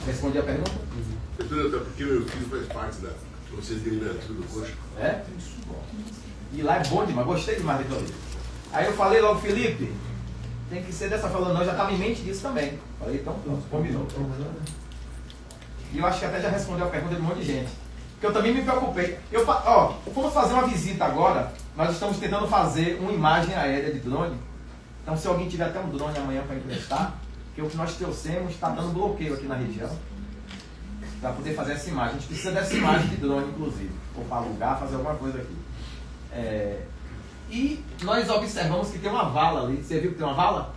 Respondi a pergunta? Porque meu filho faz parte da Conselho Deliberativo do Coxa. É? E lá é bom demais, gostei demais daquilo ali. Aí eu falei logo, Felipe, tem que ser dessa forma. Nós já estava em mente disso também. Falei, então pronto, combinou. E eu acho que até já respondeu a pergunta de um monte de gente. Porque eu também me preocupei. Vamos fazer uma visita agora. Nós estamos tentando fazer uma imagem aérea de drone. Então se alguém tiver até um drone amanhã para emprestar, porque o que nós trouxemos está dando bloqueio aqui na região. Para poder fazer essa imagem. A gente precisa dessa imagem de drone, inclusive. Ou para alugar, fazer alguma coisa aqui. E nós observamos que tem uma vala ali. Você viu que tem uma vala?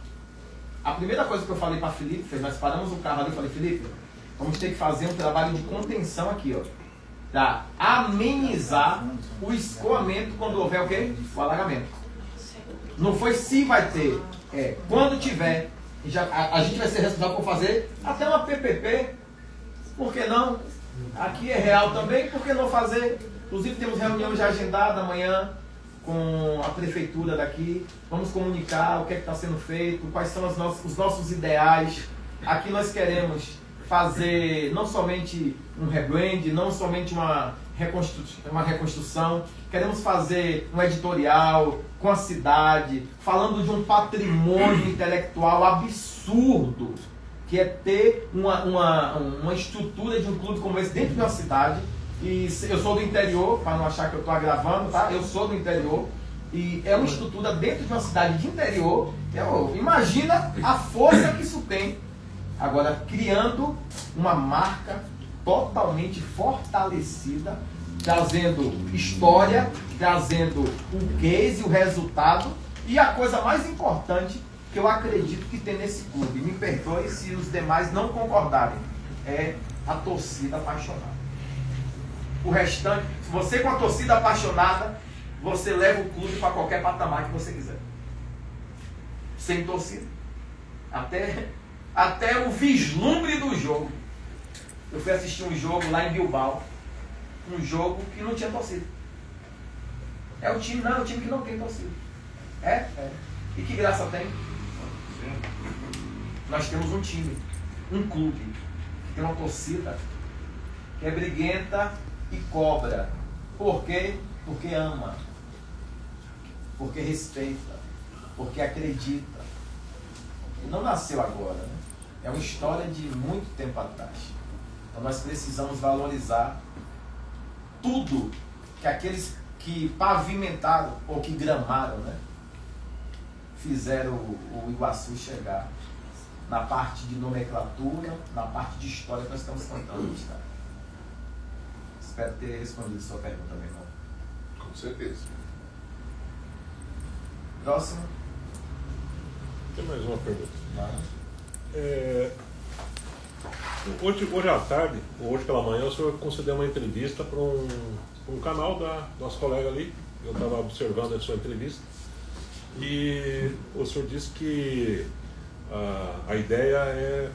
A primeira coisa que eu falei para Felipe, nós paramos o carro ali e falei, Felipe, vamos ter que fazer um trabalho de contenção aqui, ó. Para amenizar o escoamento quando houver o quê? O alagamento. Não foi se vai ter. Quando tiver, a gente vai ser responsável por fazer até uma PPP. Por que não? Aqui é real também, por que não fazer? Inclusive temos reunião já agendada amanhã com a prefeitura daqui. Vamos comunicar o que é que está sendo feito, quais são os nossos ideais. Aqui nós queremos fazer não somente um rebrand, não somente uma reconstrução. Queremos fazer um editorial com a cidade, falando de um patrimônio intelectual absurdo, que é ter uma estrutura de um clube como esse dentro de uma cidade. E eu sou do interior, para não achar que eu estou agravando, tá? Eu sou do interior. E é uma estrutura dentro de uma cidade de interior. Imagina a força que isso tem. Agora, criando uma marca totalmente fortalecida, trazendo história, trazendo o case, o resultado. E a coisa mais importante que eu acredito que tem nesse clube, me perdoe se os demais não concordarem, é a torcida apaixonada. O restante, se você com a torcida apaixonada, você leva o clube para qualquer patamar que você quiser. Sem torcida. Até o vislumbre do jogo. Eu fui assistir um jogo lá em Bilbao. Um jogo que não tinha torcida. É um time que não tem torcida. E que graça tem? Nós temos um time, um clube, que tem uma torcida, que é briguenta e cobra. Por quê? Porque ama. Porque respeita. Porque acredita. E não nasceu agora, né? É uma história de muito tempo atrás. Então nós precisamos valorizar tudo que aqueles que pavimentaram ou que gramaram, né, fizeram o Iguaçu chegar na parte de nomenclatura, na parte de história que nós estamos contando. Tá? Espero ter respondido a sua pergunta, meu irmão. Com certeza. Próximo. Tem mais uma pergunta. Hoje à tarde, ou hoje pela manhã, o senhor concedeu uma entrevista para um canal da nossa colega ali. Eu estava observando a sua entrevista. E o senhor disse que a ideia é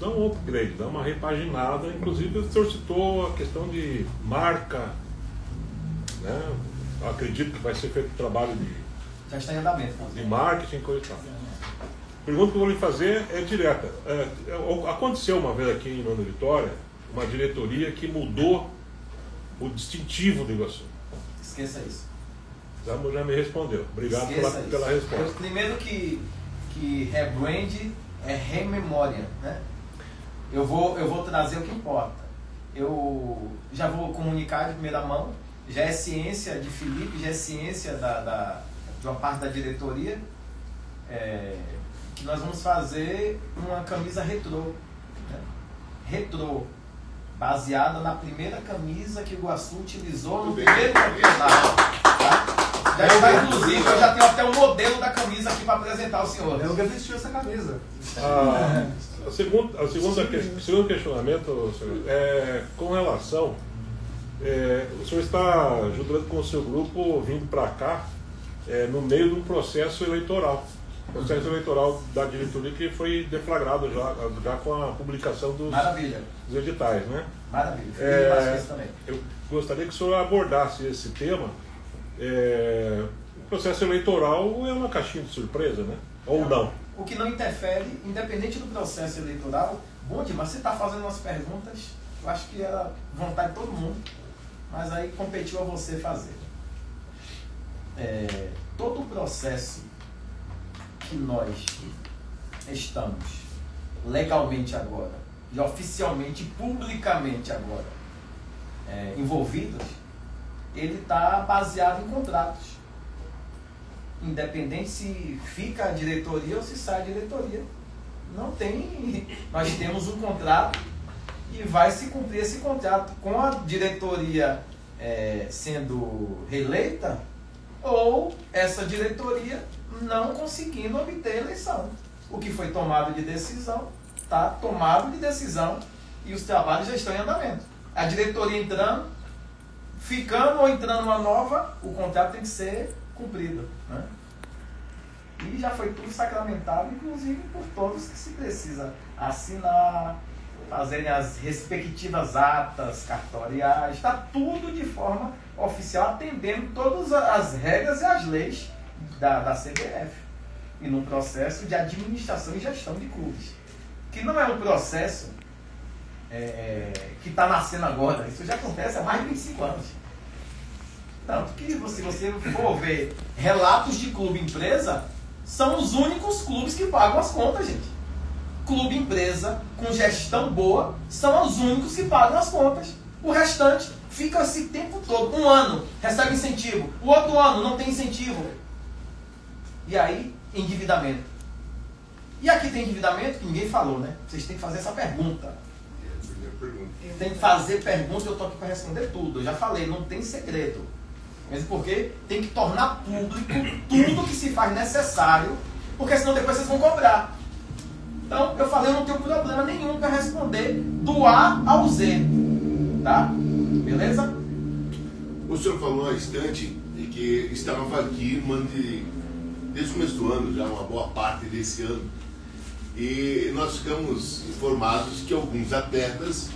dar um upgrade, dar uma repaginada. Inclusive o senhor citou a questão de marca, né? Eu acredito que vai ser feito um trabalho já está em andamento, de marketing, coisa e tal. A pergunta que eu vou lhe fazer é direta. Aconteceu uma vez aqui em Nova Vitória uma diretoria que mudou o distintivo do Iguaçu. Esqueça isso. Já me respondeu. Obrigado pela resposta. Primeiro que rebrand é rememória, né? Eu vou trazer o que importa. Eu já vou comunicar de primeira mão. Já é ciência de Felipe, já é ciência de uma parte da diretoria, que nós vamos fazer uma camisa retrô, né? Retrô, baseada na primeira camisa que o Iguaçu utilizou no primeiro campeonato. Tá? Já está, inclusive, eu já tenho até o modelo da camisa aqui para apresentar ao senhor. Eu nunca vestiu essa camisa. O segundo questionamento, senhor, é com relação. O senhor está, junto com o seu grupo, vindo para cá no meio de um processo eleitoral. Processo eleitoral da diretoria que foi deflagrado já com a publicação dos editais, né? Maravilha. Também. Eu gostaria que o senhor abordasse esse tema. O processo eleitoral é uma caixinha de surpresa, né? Ou não? O que não interfere, independente do processo eleitoral, mas você está fazendo umas perguntas, eu acho que era vontade de todo mundo, mas aí competiu a você fazer. todo o processo que nós estamos legalmente agora, e oficialmente, publicamente agora, envolvidos, ele está baseado em contratos. Independente se fica a diretoria ou se sai a diretoria. Não tem... Nós temos um contrato e vai se cumprir esse contrato com a diretoria sendo reeleita ou essa diretoria não conseguindo obter a eleição. O que foi tomado de decisão, está tomado de decisão e os trabalhos já estão em andamento. A diretoria entrando, ficando ou entrando uma nova, o contrato tem que ser cumprido, né? E já foi tudo sacramentado, inclusive por todos que se precisa assinar, fazerem as respectivas atas cartoriais, está tudo de forma oficial, atendendo todas as regras e as leis da CBF. E no processo de administração e gestão de clubes. Que não é um processo que está nascendo agora, isso já acontece há mais de 25 anos. Tanto que se você for ver relatos de clube-empresa, são os únicos clubes que pagam as contas, gente. Clube-empresa com gestão boa são os únicos que pagam as contas. O restante fica esse tempo todo. Um ano recebe incentivo, o outro ano não tem incentivo. E aí, endividamento. E aqui tem endividamento que ninguém falou, né? Vocês têm que fazer essa pergunta. Tem que fazer pergunta, eu estou aqui para responder tudo. Eu já falei, não tem segredo. Mesmo porque tem que tornar público tudo que se faz necessário, porque senão depois vocês vão cobrar. Então, eu falei, eu não tenho problema nenhum para responder do A ao Z. Tá? Beleza? O senhor falou há um instante que estava aqui desde o começo do ano, já uma boa parte desse ano. E nós ficamos informados que alguns atletas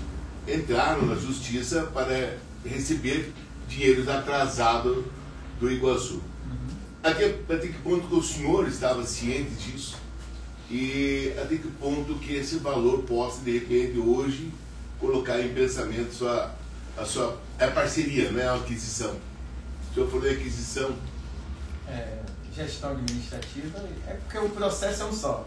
entraram na justiça para receber dinheiros atrasados do Iguaçu. Até que ponto que o senhor estava ciente disso e até que ponto que esse valor possa, de repente, hoje, colocar em pensamento a sua parceria, não é a aquisição. O senhor falou de aquisição. Gestão administrativa, é porque o processo é um só.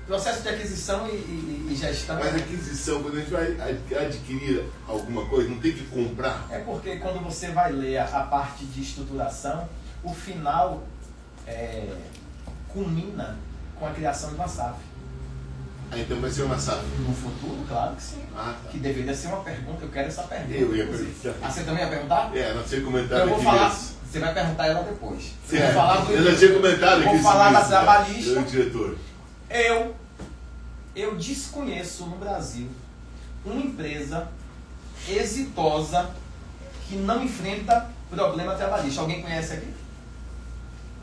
Processo de aquisição e gestão... Mas aquisição, quando a gente vai adquirir alguma coisa, não tem que comprar? É porque quando você vai ler a parte de estruturação, o final culmina com a criação de uma SAF. Então vai ser uma SAF? No futuro, claro que sim. Tá. Que deveria ser uma pergunta, eu quero essa pergunta. Eu ia perguntar. Você também ia perguntar? Não sei comentar. Eu vou falar, você vai perguntar ela depois. Eu já tinha comentado aqui. Vou falar da trabalhista. Diretor. Eu desconheço no Brasil uma empresa exitosa que não enfrenta problema trabalhista. Alguém conhece aqui?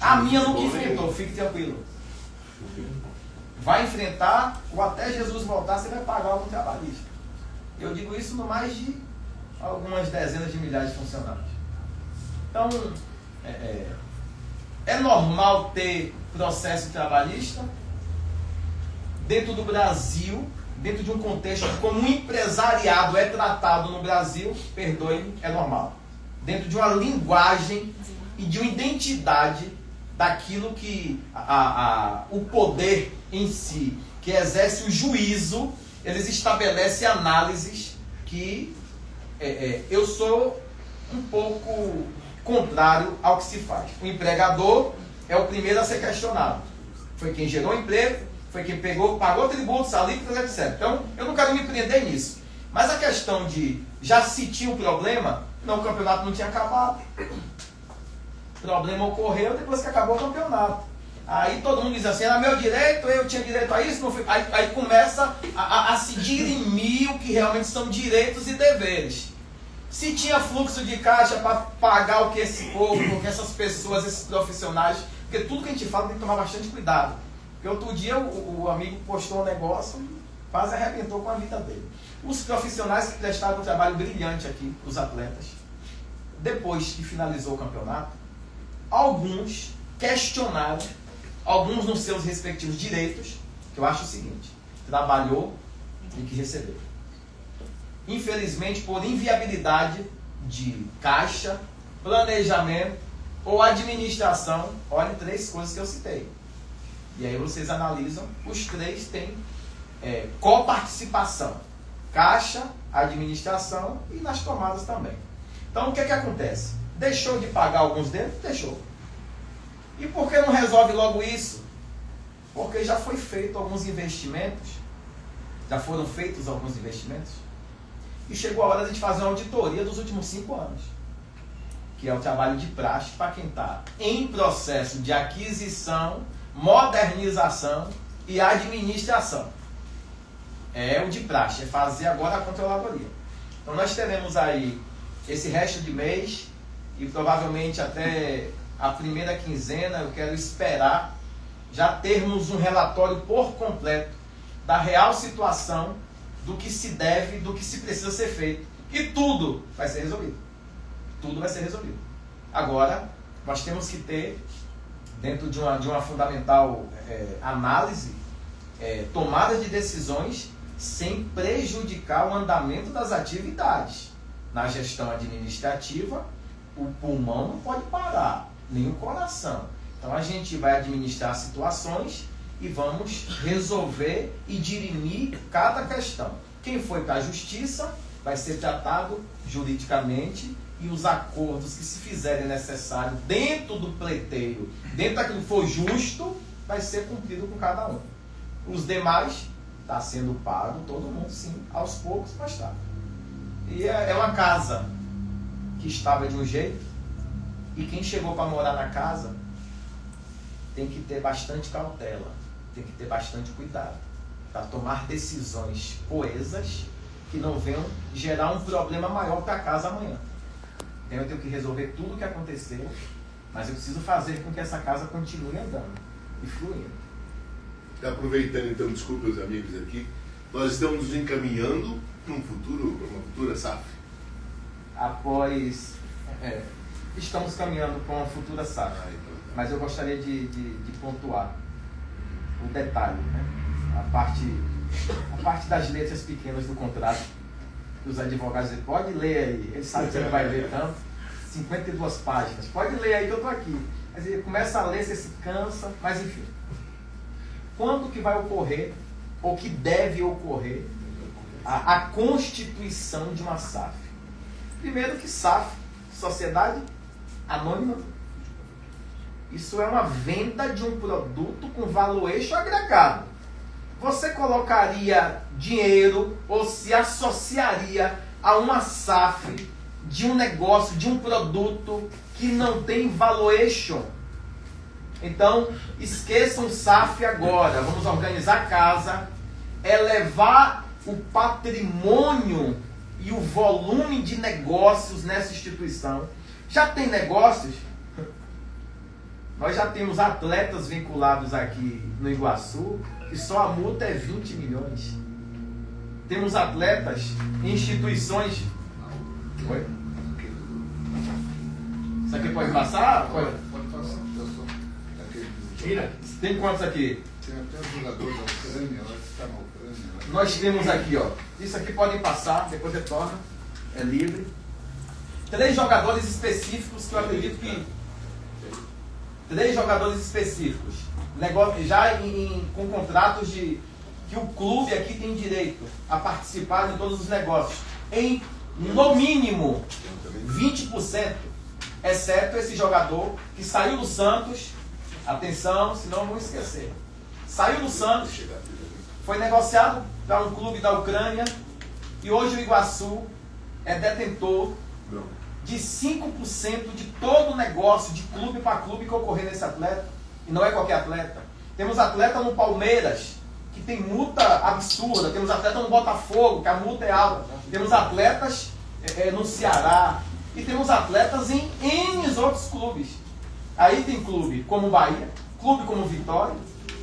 A minha nunca enfrentou, fique tranquilo. Vai enfrentar, ou até Jesus voltar, você vai pagar algum trabalhista. Eu digo isso no mais de algumas dezenas de milhares de funcionários. Então, é normal ter processo trabalhista dentro do Brasil, dentro de um contexto de como um empresariado é tratado no Brasil, perdoe-me, é normal. Dentro de uma linguagem e de uma identidade daquilo que o poder em si, que exerce o juízo, eles estabelecem análises que eu sou um pouco contrário ao que se faz. O empregador é o primeiro a ser questionado. Foi quem gerou o emprego, foi quem pagou tributos, alíquotas, etc. Então, eu não quero me prender nisso. Mas a questão de já se tinha um problema, não, o campeonato não tinha acabado. O problema ocorreu depois que acabou o campeonato. Aí todo mundo diz assim, era meu direito, eu tinha direito a isso, não fui. Aí começa a se dirimir o que realmente são direitos e deveres. Se tinha fluxo de caixa para pagar o que esse povo, o que essas pessoas, esses profissionais, porque tudo que a gente fala tem que tomar bastante cuidado. Porque outro dia o amigo postou um negócio e quase arrebentou com a vida dele. Os profissionais que prestaram um trabalho brilhante aqui, os atletas, depois que finalizou o campeonato, alguns questionaram, alguns nos seus respectivos direitos, que eu acho o seguinte, trabalhou e que recebeu. Infelizmente, por inviabilidade de caixa, planejamento, ou administração, olhem 3 coisas que eu citei. E aí vocês analisam, os 3 têm coparticipação. Caixa, administração e nas tomadas também. Então o que acontece? Deixou de pagar alguns deles? Deixou. E por que não resolve logo isso? Porque já foi feito alguns investimentos, já foram feitos alguns investimentos, e chegou a hora de a gente fazer uma auditoria dos últimos 5 anos, que é o trabalho de praxe para quem está em processo de aquisição, modernização e administração. É o de praxe, é fazer agora a controladoria. Então nós teremos aí esse resto de mês e provavelmente até a primeira quinzena eu quero esperar já termos um relatório por completo da real situação, do que se deve, do que se precisa ser feito. E tudo vai ser resolvido. Tudo vai ser resolvido. Agora, nós temos que ter, dentro de uma fundamental análise, tomada de decisões sem prejudicar o andamento das atividades. Na gestão administrativa, o pulmão não pode parar, nem o coração. Então a gente vai administrar situações e vamos resolver e dirimir cada questão. Quem foi para a justiça vai ser tratado juridicamente e os acordos que se fizerem necessários dentro do pleiteiro, dentro daquilo que for justo, vai ser cumprido com cada um. Os demais, está sendo pago, todo mundo sim, aos poucos, mas está. E é uma casa que estava de um jeito e quem chegou para morar na casa tem que ter bastante cautela, tem que ter bastante cuidado para tomar decisões coesas que não venham gerar um problema maior para a casa amanhã. Então eu tenho que resolver tudo o que aconteceu, mas eu preciso fazer com que essa casa continue andando e fluindo. Aproveitando então, desculpe os amigos aqui, nós estamos nos encaminhando para uma futura SAF. Após... estamos caminhando para uma futura SAF, mas eu gostaria de pontuar o detalhe, né? a parte das letras pequenas do contrato, que os advogados dizem, pode ler aí, ele sabe que você não vai ler tanto, 52 páginas, pode ler aí que eu estou aqui. Mas ele começa a ler, você se cansa, mas enfim. Quando que vai ocorrer, ou que deve ocorrer, a constituição de uma SAF? Primeiro que SAF, Sociedade Anônima, isso é uma venda de um produto com valuation agregado. Você colocaria dinheiro ou se associaria a uma SAF de um negócio, de um produto que não tem valuation? Então, esqueçam SAF agora. Vamos organizar a casa, elevar o patrimônio e o volume de negócios nessa instituição. Já tem negócios? Nós já temos atletas vinculados aqui no Iguaçu, que só a multa é 20 milhões. Temos atletas em instituições... Oi? Isso aqui pode passar? Pode passar. Tira. Tem quantos aqui? Tem até o jogador da Ucrânia, lá que está na Ucrânia. Nós temos aqui, ó. Isso aqui podem passar, depois retorna. É livre. 3 jogadores específicos que eu acredito que... 3 jogadores específicos. Já com contratos de que o clube aqui tem direito a participar de todos os negócios. Em, no mínimo, 20%. Exceto esse jogador que saiu do Santos. Atenção, senão eu vou esquecer. Saiu do Santos, foi negociado para um clube da Ucrânia e hoje o Iguaçu é detentor de 5% de todo o negócio de clube para clube que ocorrer nesse atleta. E não é qualquer atleta. Temos atleta no Palmeiras, que tem multa absurda. Temos atleta no Botafogo, que a multa é alta. Temos atletas no Ceará. E temos atletas em N outros clubes. Aí tem clube como Bahia, clube como Vitória.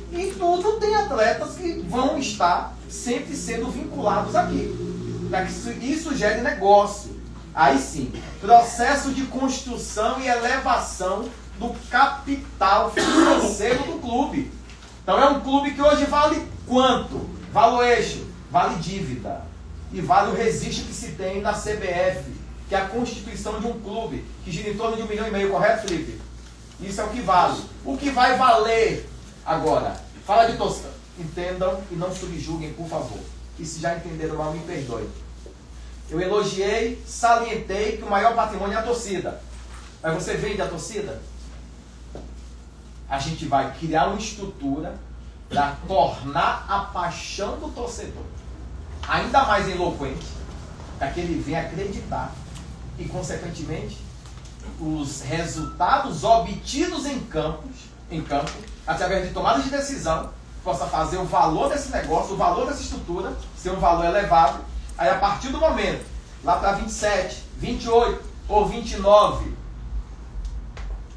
E tudo tem atletas que vão estar sempre sendo vinculados aqui. Para que isso gere negócio. Aí sim, processo de construção e elevação do capital financeiro do clube. Então é um clube que hoje vale quanto? Valuation, vale dívida. E vale o registro que se tem da CBF, que é a constituição de um clube, que gira em torno de 1,5 milhão, correto, Felipe? Isso é o que vale. O que vai valer agora? Fala de torcida. Entendam e não subjuguem, por favor. E se já entenderam mal, me perdoem. Eu elogiei, salientei que o maior patrimônio é a torcida. Mas você vende a torcida? A gente vai criar uma estrutura para tornar a paixão do torcedor ainda mais eloquente, para que ele venha acreditar e, consequentemente, os resultados obtidos em campo, através de tomada de decisão, possa fazer o valor desse negócio, o valor dessa estrutura, ser um valor elevado. Aí, a partir do momento, lá para 27, 28 ou 29,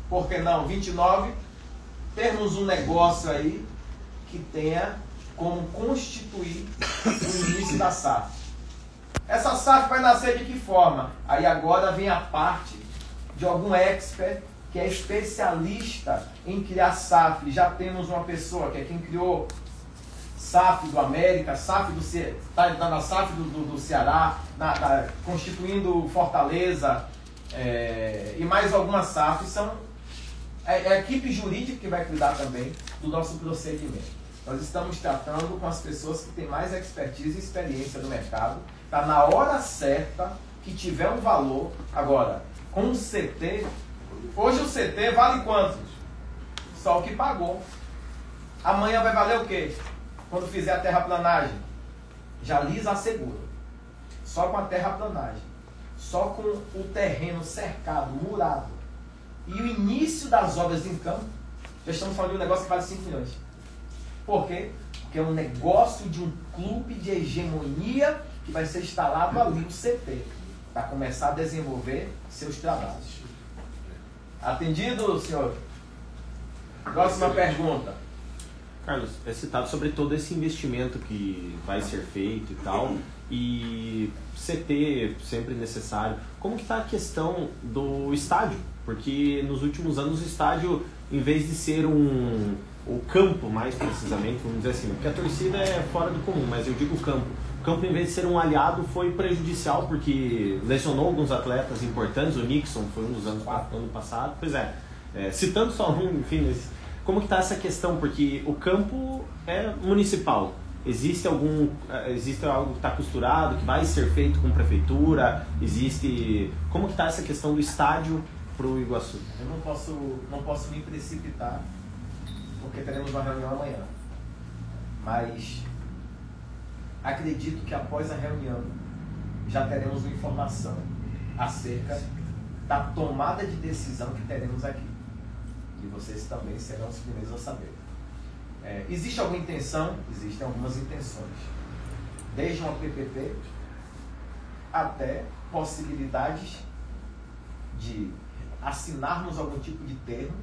por que não 29, termos um negócio aí que tenha como constituir o início da SAF. Essa SAF vai nascer de que forma? Aí agora vem a parte de algum expert que é especialista em criar SAF. Já temos uma pessoa que é quem criou SAF do América, SAF do Ceará, está na SAF do Ceará, constituindo Fortaleza, e mais algumas SAFs. São a equipe jurídica que vai cuidar também do nosso procedimento. Nós estamos tratando com as pessoas que têm mais expertise e experiência no mercado, para na hora certa que tiver um valor. Agora, com o CT, hoje o CT vale quanto? Só o que pagou. Amanhã vai valer o quê? Quando fizer a terraplanagem, já lhes asseguro. Só com a terraplanagem, só com o terreno cercado, murado, e o início das obras em campo, já estamos falando de um negócio que vale 5 milhões. Por quê? Porque é um negócio de um clube de hegemonia que vai ser instalado ali, o CT, para começar a desenvolver seus trabalhos. Atendido, senhor? Próxima pergunta. Carlos, é citado sobre todo esse investimento que vai ser feito e tal, e CT sempre necessário. Como que está a questão do estádio? Porque nos últimos anos o estádio, em vez de ser o campo, mais precisamente, vamos dizer assim, porque a torcida é fora do comum, mas eu digo o campo, em vez de ser um aliado, foi prejudicial, porque lesionou alguns atletas importantes. O Nixon foi um dos anos ano passado. Pois é, citando só um, enfim, como que está essa questão? Porque o campo é municipal. Existe algo que está costurado, que vai ser feito com prefeitura? Como que está essa questão do estádio para o Iguaçu? Eu não posso me precipitar, porque teremos uma reunião amanhã. Mas acredito que após a reunião já teremos uma informação acerca da tomada de decisão que teremos aqui. E vocês também serão os primeiros a saber. Existe alguma intenção? Existem algumas intenções. Desde uma PPP até possibilidades de assinarmos algum tipo de termo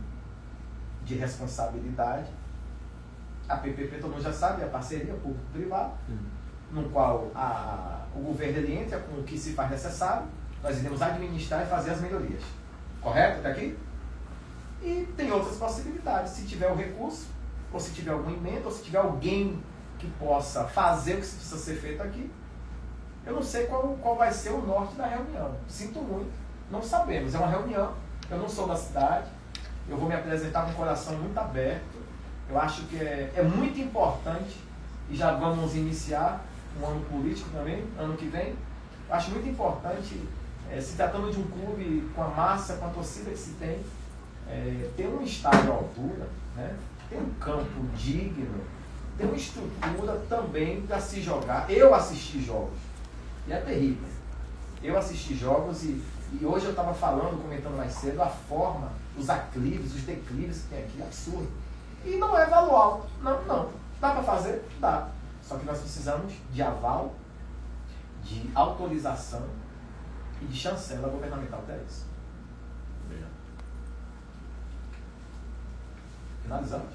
de responsabilidade. A PPP, todo mundo já sabe, é a parceria público-privada, no qual o governo ele entra com o que se faz necessário, nós iremos administrar e fazer as melhorias. Correto? Até aqui? E tem outras possibilidades. Se tiver o recurso, ou se tiver alguma emenda, ou se tiver alguém que possa fazer o que precisa ser feito aqui, eu não sei qual vai ser o norte da reunião. Sinto muito, não sabemos. É uma reunião, eu não sou da cidade, eu vou me apresentar com o coração muito aberto. Eu acho que é muito importante, e já vamos iniciar um ano político também, ano que vem. Eu acho muito importante, se tratando de um clube com a massa, com a torcida que se tem, ter um estádio à altura, né? Ter um campo digno, ter uma estrutura também para se jogar. Eu assisti jogos, e é terrível. Eu assisti jogos e hoje eu estava comentando mais cedo, a forma, os aclives, os declives que tem aqui, é absurdo. E não é valor alto. Não. Dá para fazer? Dá. Só que nós precisamos de aval, de autorização e de chancela governamental para isso. Finalizamos.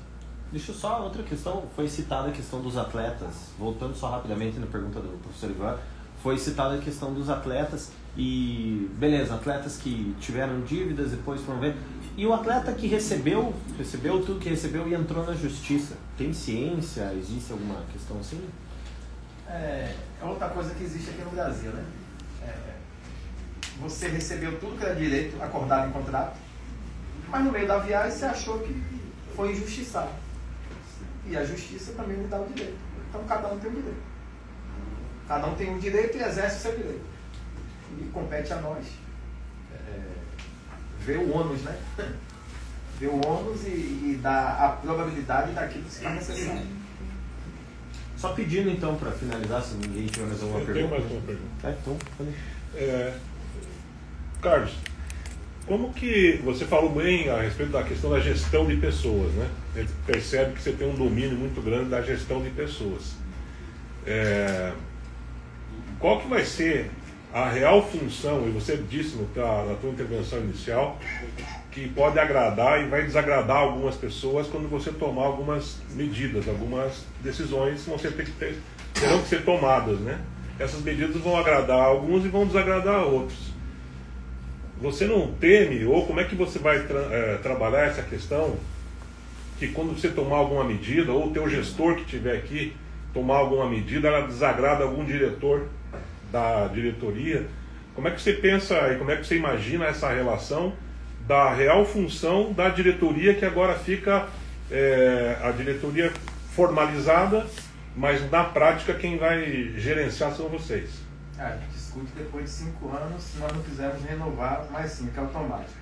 Deixa eu só outra questão. Foi citada a questão dos atletas. Voltando só rapidamente na pergunta do professor Ivan. Foi citada a questão dos atletas e, beleza, atletas que tiveram dívidas, depois foram ver. E o atleta que recebeu tudo que recebeu e entrou na justiça, tem ciência? Existe alguma questão assim? É outra coisa que existe aqui no Brasil, né? Você recebeu tudo que era direito acordado em contrato, mas no meio da viagem você achou que foi injustiçado. E a justiça também lhe dá o direito. Então cada um tem um direito. Cada um tem um direito e exerce o seu direito. E compete a nós ver o ônus, né? Ver o ônus e dar a probabilidade daquilo que se faz necessário. Só pedindo então para finalizar, se ninguém tiver mais alguma pergunta. Eu tenho mais uma pergunta. Então, Carlos, como que você falou bem a respeito da questão da gestão de pessoas, né? A gente percebe que você tem um domínio muito grande da gestão de pessoas. Qual que vai ser a real função, e você disse na tua intervenção inicial, que pode agradar e vai desagradar algumas pessoas quando você tomar algumas medidas, algumas decisões que vão terão que ser tomadas, né? Essas medidas vão agradar a alguns e vão desagradar a outros. Você não teme, ou como é que você vai trabalhar essa questão, que quando você tomar alguma medida, ou o teu gestor que estiver aqui tomar alguma medida, ela desagrada algum diretor da diretoria? Como é que você pensa e como é que você imagina essa relação da real função da diretoria, que agora fica a diretoria formalizada, mas na prática quem vai gerenciar são vocês? A gente discute depois de 5 anos se nós não quisermos renovar mais 5, que é automático.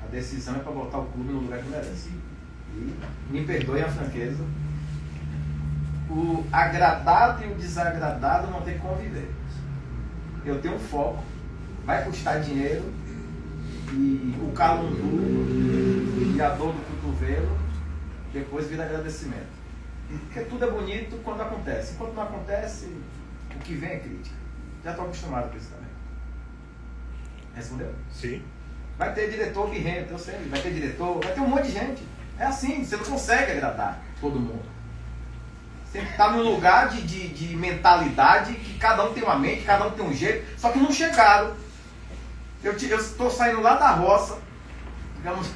A decisão é para botar o clube no lugar que merece. E me perdoe a franqueza, o agradado e o desagradado não tem que conviver. Eu tenho um foco, vai custar dinheiro, e o calundu e a dor do cotovelo depois vira agradecimento. Porque tudo é bonito quando acontece. Enquanto não acontece, o que vem é crítica. Já estou acostumado com isso também. Respondeu? Sim. Vai ter diretor birrento, eu sei. Vai ter diretor, vai ter um monte de gente. É assim, você não consegue agradar todo mundo. Você está num lugar de mentalidade que cada um tem uma mente, cada um tem um jeito, só que não chegaram. Eu estou saindo lá da roça, digamos,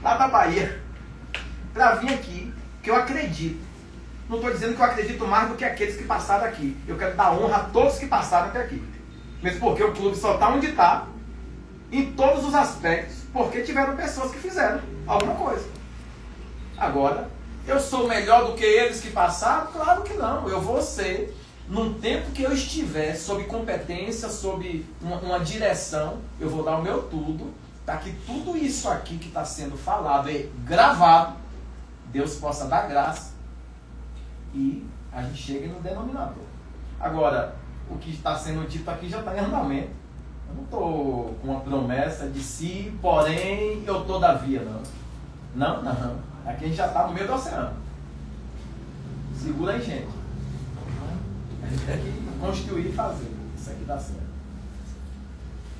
lá da Bahia, para vir aqui, que eu acredito. Não estou dizendo que eu acredito mais do que aqueles que passaram aqui. Eu quero dar honra a todos que passaram até aqui. Mesmo porque o clube só está onde está, em todos os aspectos, porque tiveram pessoas que fizeram alguma coisa. Agora, eu sou melhor do que eles que passaram? Claro que não. Eu vou ser, num tempo que eu estiver sob competência, sob uma direção, eu vou dar o meu tudo, para que tudo isso aqui que está sendo falado e gravado, Deus possa dar graça e a gente chegue no denominador. Agora, o que está sendo dito aqui já está em andamento. Eu não estou com uma promessa de si, porém, eu todavia, não. Não. Aqui a gente já está no meio do oceano. Segura aí, gente. A gente tem que construir e fazer. Isso aqui dá certo.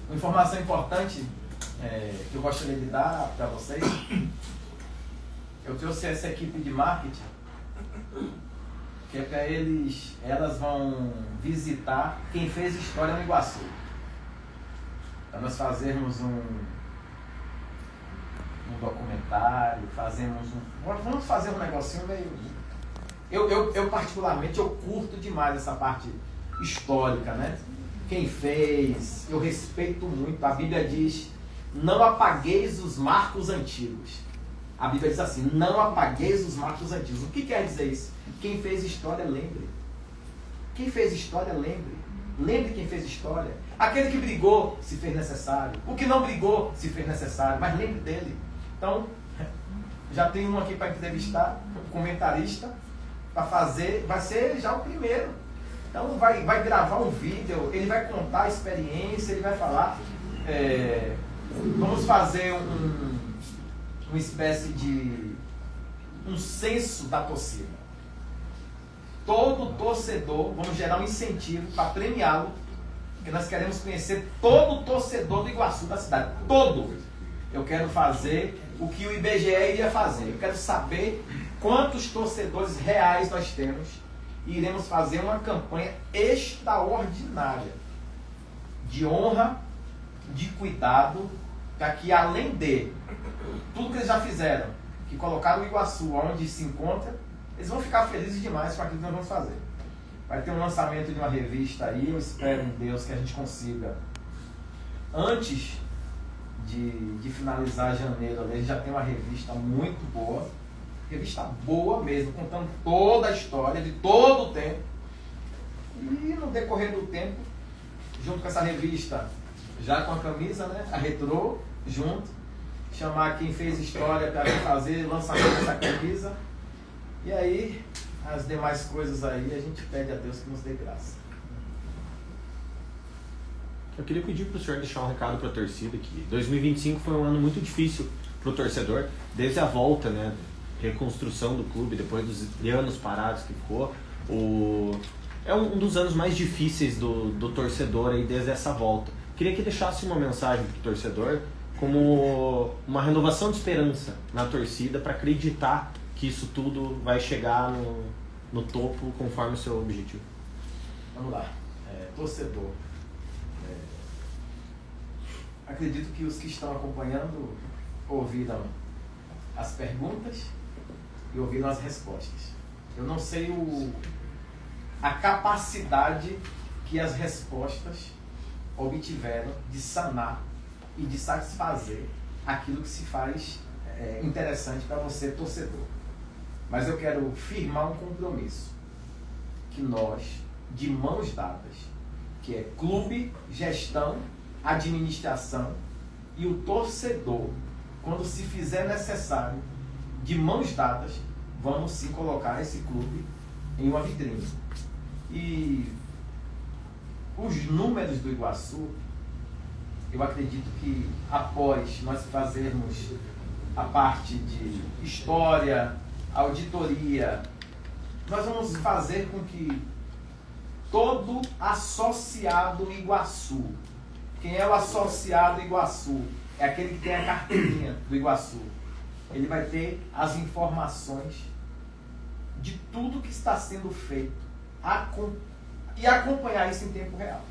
Uma informação importante que eu gostaria de dar para vocês. Eu trouxe essa equipe de marketing, que é para elas vão visitar quem fez história no Iguaçu. Para nós fazermos um documentário, vamos fazer um negocinho meio... Eu particularmente, eu curto demais essa parte histórica, né? Quem fez, eu respeito muito. A Bíblia diz, não apagueis os marcos antigos. A Bíblia diz assim, não apagueis os marcos antigos. O que quer dizer isso? Quem fez história, lembre. Quem fez história, lembre. Lembre quem fez história. Aquele que brigou, se fez necessário. O que não brigou, se fez necessário. Mas lembre dele. Então, já tem um aqui para entrevistar, um comentarista, para fazer, vai ser já o primeiro. Então, vai gravar um vídeo, ele vai contar a experiência, ele vai falar. Vamos fazer uma espécie de um censo da torcida. Todo torcedor, vamos gerar um incentivo para premiá-lo, porque nós queremos conhecer todo torcedor do Iguaçu, da cidade. Todo. Eu quero fazer o que o IBGE iria fazer. Eu quero saber quantos torcedores reais nós temos e iremos fazer uma campanha extraordinária de honra, de cuidado, para que além de tudo que eles já fizeram, que colocaram o Iguaçu onde se encontra, eles vão ficar felizes demais com aquilo que nós vamos fazer. Vai ter um lançamento de uma revista aí, eu espero em Deus que a gente consiga, antes de finalizar janeiro. A gente já tem uma revista muito boa, revista boa mesmo, contando toda a história de todo o tempo. E no decorrer do tempo, junto com essa revista, já com a camisa, né, a Retrô, junto, chamar quem fez história para fazer lançamento dessa camisa. E aí, as demais coisas aí, a gente pede a Deus que nos dê graça. Eu queria pedir para o senhor deixar um recado para a torcida que 2025 foi um ano muito difícil para o torcedor, desde a volta, né, reconstrução do clube, depois dos anos parados que ficou. É um dos anos mais difíceis do torcedor aí desde essa volta. Queria que deixasse uma mensagem para o torcedor como uma renovação de esperança na torcida para acreditar que isso tudo vai chegar no topo conforme o seu objetivo. Vamos lá. Torcedor. Acredito que os que estão acompanhando ouviram as perguntas e ouviram as respostas. Eu não sei a capacidade que as respostas obtiveram de sanar e de satisfazer aquilo que se faz interessante para você, torcedor. Mas eu quero firmar um compromisso que nós, de mãos dadas, que é clube, gestão, administração e o torcedor, quando se fizer necessário, de mãos dadas, vamos sim colocar esse clube em uma vitrine. E os números do Iguaçu, eu acredito que após nós fazermos a parte de história, auditoria, nós vamos fazer com que todo associado Iguaçu, quem é o associado Iguaçu? É aquele que tem a carteirinha do Iguaçu. Ele vai ter as informações de tudo que está sendo feito e acompanhar isso em tempo real.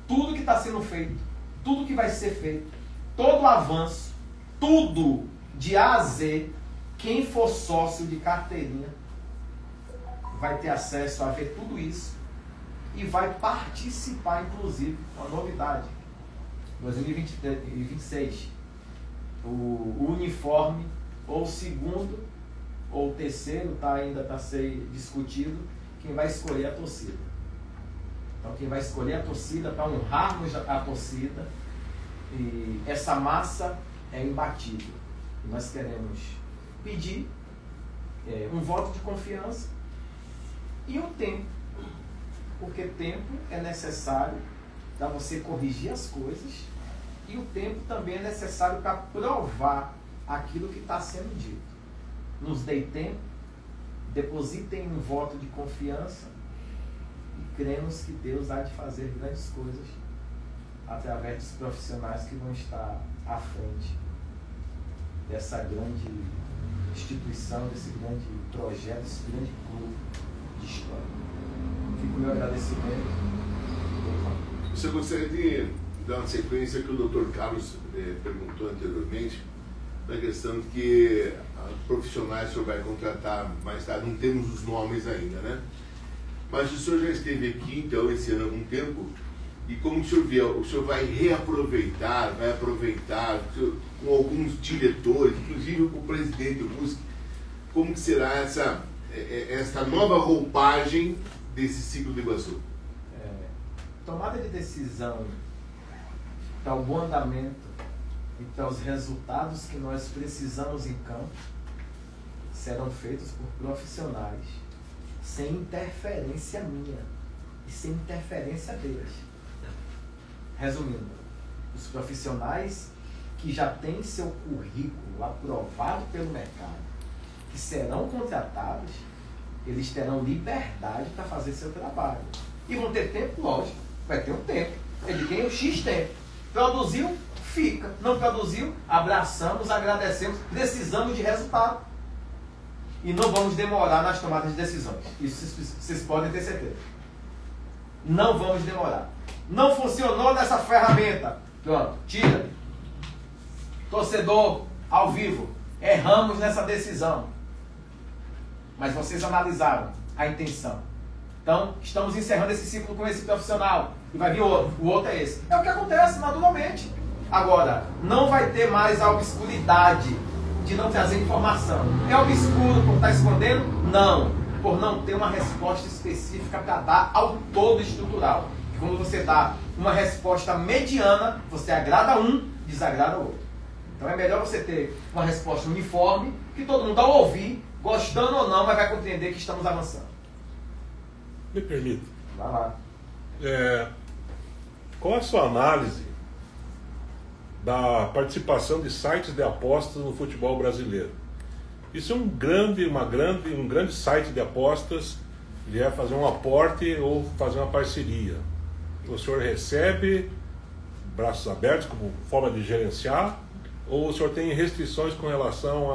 Tudo que está sendo feito, tudo que vai ser feito, todo o avanço, tudo de A a Z, quem for sócio de carteirinha vai ter acesso a ver tudo isso e vai participar, inclusive, uma novidade. 2026, o uniforme, ou o segundo, ou o terceiro, ainda está sendo discutido, quem vai escolher a torcida. Então, quem vai escolher a torcida, para honrarmos a torcida, e essa massa é imbatível. E nós queremos pedir um voto de confiança e um tempo. Porque tempo é necessário para você corrigir as coisas e o tempo também é necessário para provar aquilo que está sendo dito. Nos deem tempo, depositem um voto de confiança e cremos que Deus há de fazer grandes coisas através dos profissionais que vão estar à frente dessa grande instituição, desse grande projeto, desse grande clube de história. Fico o meu agradecimento. Você gostaria de dar uma sequência que o Dr. Carlos perguntou anteriormente, na questão de que profissionais o senhor vai contratar mais tarde, não temos os nomes ainda, né? Mas o senhor já esteve aqui, então, esse ano há algum tempo, e como o senhor vê, o senhor vai reaproveitar, vai aproveitar com alguns diretores, inclusive com o presidente Rusk, como que será essa nova roupagem desse ciclo do Iguaçu? Tomada de decisão para o bom andamento e para os resultados que nós precisamos em campo serão feitos por profissionais sem interferência minha e sem interferência deles. Resumindo, os profissionais que já têm seu currículo aprovado pelo mercado, que serão contratados, eles terão liberdade para fazer seu trabalho. E vão ter tempo, lógico, vai ter um tempo. Ele tem um X tempo. Produziu, fica. Não produziu, abraçamos, agradecemos, precisamos de resultado. E não vamos demorar nas tomadas de decisões. Isso vocês podem ter certeza. Não vamos demorar. Não funcionou nessa ferramenta. Pronto, tira. Torcedor, ao vivo, erramos nessa decisão. Mas vocês analisaram a intenção. Então, estamos encerrando esse ciclo com esse profissional. E vai vir outro. O outro é esse. É o que acontece naturalmente. Agora, não vai ter mais a obscuridade de não trazer informação. É obscuro por estar escondendo? Não. Por não ter uma resposta específica para dar ao todo estrutural. E quando você dá uma resposta mediana, você agrada um, desagrada o outro. Então é melhor você ter uma resposta uniforme, que todo mundo ao ouvir, gostando ou não, mas vai compreender que estamos avançando. Me permita. Vai lá. Qual a sua análise da participação de sites de apostas no futebol brasileiro? Isso é um grande site de apostas, vier fazer um aporte ou fazer uma parceria. O senhor recebe braços abertos como forma de gerenciar, ou o senhor tem restrições com relação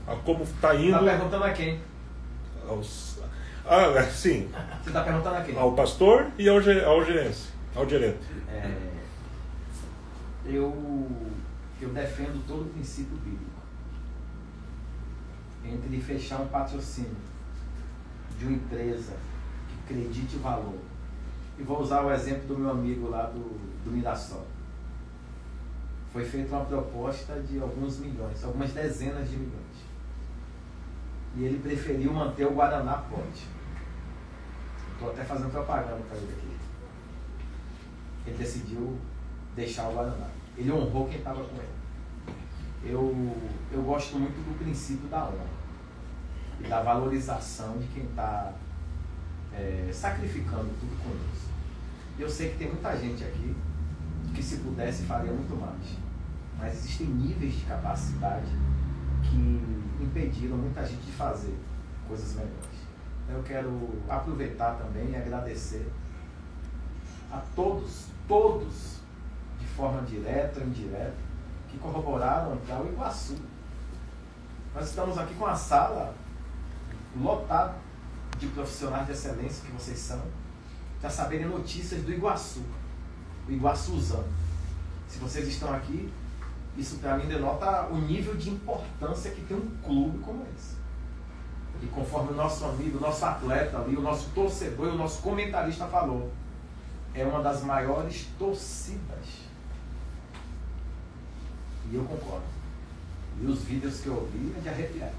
a como está indo? Está perguntando a quem? Sim. Você está perguntando a quem? Ao pastor e ao gerente. Eu defendo todo o princípio bíblico. Entre fechar um patrocínio de uma empresa que acredite o valor. E vou usar o exemplo do meu amigo lá do Mirassol. Foi feita uma proposta de alguns milhões, algumas dezenas de milhões. E ele preferiu manter o Guaraná Pote. Estou até fazendo propaganda para ele aqui. Ele decidiu deixar o Guaraná. Ele honrou quem estava com ele. Eu gosto muito do princípio da honra e da valorização de quem está sacrificando tudo com isso. Eu sei que tem muita gente aqui que, se pudesse, faria muito mais. Mas existem níveis de capacidade que impediram muita gente de fazer coisas melhores. Eu quero aproveitar também e agradecer a todos, de forma direta ou indireta, que corroboraram para o Iguaçu. Nós estamos aqui com a sala lotada de profissionais de excelência que vocês são, para saberem notícias do Iguaçu, o Iguaçuzão. Se vocês estão aqui, isso para mim denota o nível de importância que tem um clube como esse. E conforme o nosso amigo, o nosso atleta ali, o nosso torcedor e o nosso comentarista falou, é uma das maiores torcidas. E eu concordo. E os vídeos que eu vi é de arrepiar.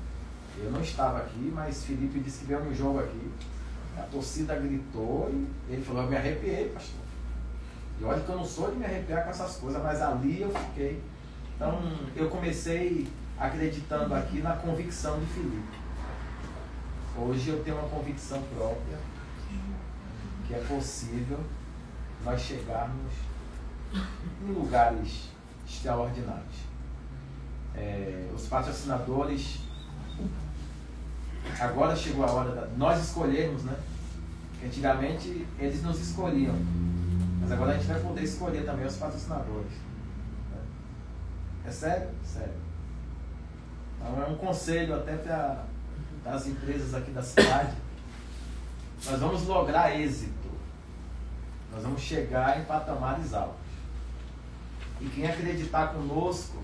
Eu não estava aqui, mas Felipe disse que veio no jogo aqui. A torcida gritou e ele falou: eu me arrepiei, pastor. E olha que eu não sou de me arrepiar com essas coisas, mas ali eu fiquei. Então eu comecei acreditando aqui na convicção de Felipe. Hoje eu tenho uma convicção própria que é possível nós chegarmos em lugares extraordinários. Os patrocinadores, agora chegou a hora de nós escolhermos, né? Antigamente eles nos escolhiam, mas agora a gente vai poder escolher também os patrocinadores. É sério? Sério. Então é um conselho até para as empresas aqui da cidade. Nós vamos lograr êxito. Nós vamos chegar em patamares altos. E quem acreditar conosco,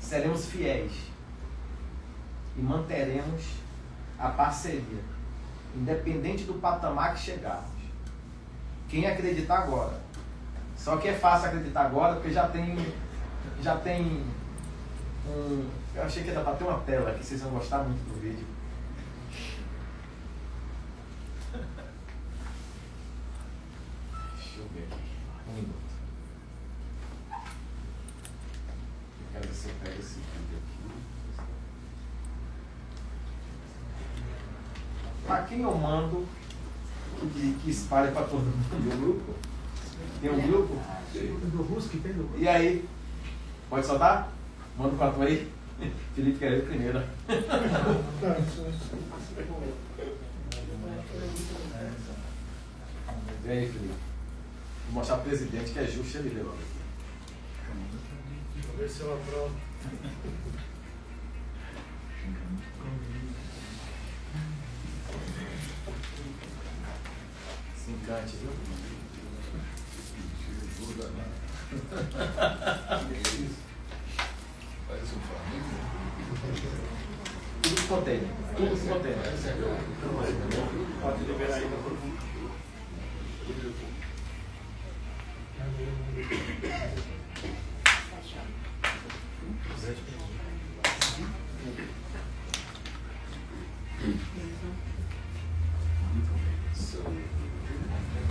seremos fiéis. E manteremos a parceria, independente do patamar que chegarmos. Quem acreditar agora. Só que é fácil acreditar agora, porque já tem um... Eu achei que ia bater uma tela aqui, vocês vão gostar muito do vídeo. Deixa eu ver aqui. Um minuto. Eu quero ver se eu pego esse vídeo aqui. Para quem eu mando que espalhe para todo mundo? Tem um grupo? Tem um grupo? Do Ruski, tem do Ruski. E aí? Pode soltar? Manda para tu aí. Felipe quer ir primeiro. Vem aí, Felipe. Vou mostrar pro presidente que é justo ele ver logo. Vou ver se eu aprovo. Se encante, viu? Parece um Flamengo. Tudo espontâneo. Tudo espontâneo. Pode liberar aí.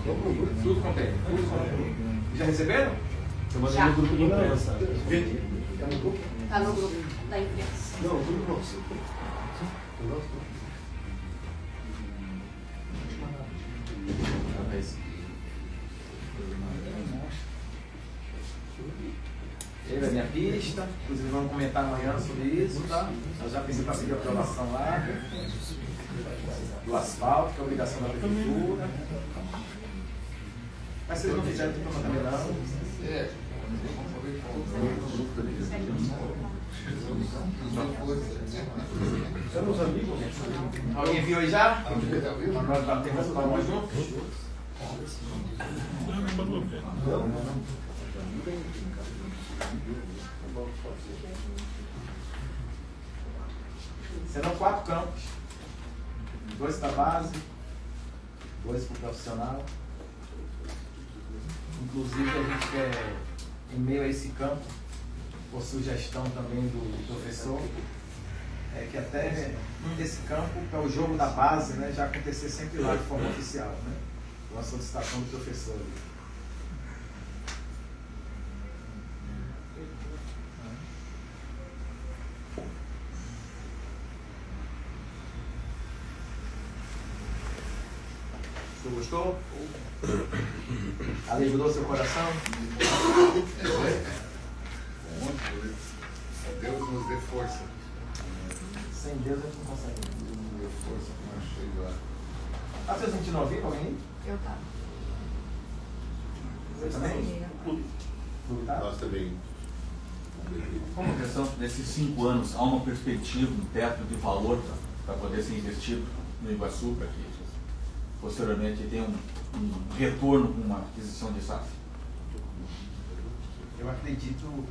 Tudo contém. Já receberam? Eu mandei Já. no grupo de imprensa. Tá no grupo da imprensa. Não, tudo nosso. Ele é minha pista, inclusive vamos comentar amanhã sobre isso, tá? Eu já pensei para seguir a aprovação lá do asfalto, que é obrigação da prefeitura. Mas se eles não fizerem, tem problema também não. Somos amigos. Alguém viu aí já? Nós batemos as palmas juntos? Serão 4 campos. 2 para base, 2 para o profissional. Inclusive a gente quer, em meio a esse campo, por sugestão também do professor, que até nesse campo, para o jogo da base, né, já acontecer sempre lá de forma oficial, né? Uma solicitação do professor. Você gostou? Alegrou seu coração? Deus nos dê força. Sem Deus a gente não consegue. Deus nos dê força para nós chegar. Ah, vocês não tinham ouvido alguém? Eu tava. Você também? Tudo tá? Nós também. Como questão desses 5 anos, há uma perspectiva, um teto de valor para poder ser investido no Iguaçu, para que posteriormente tenha um retorno com uma aquisição de SAF? Eu acredito,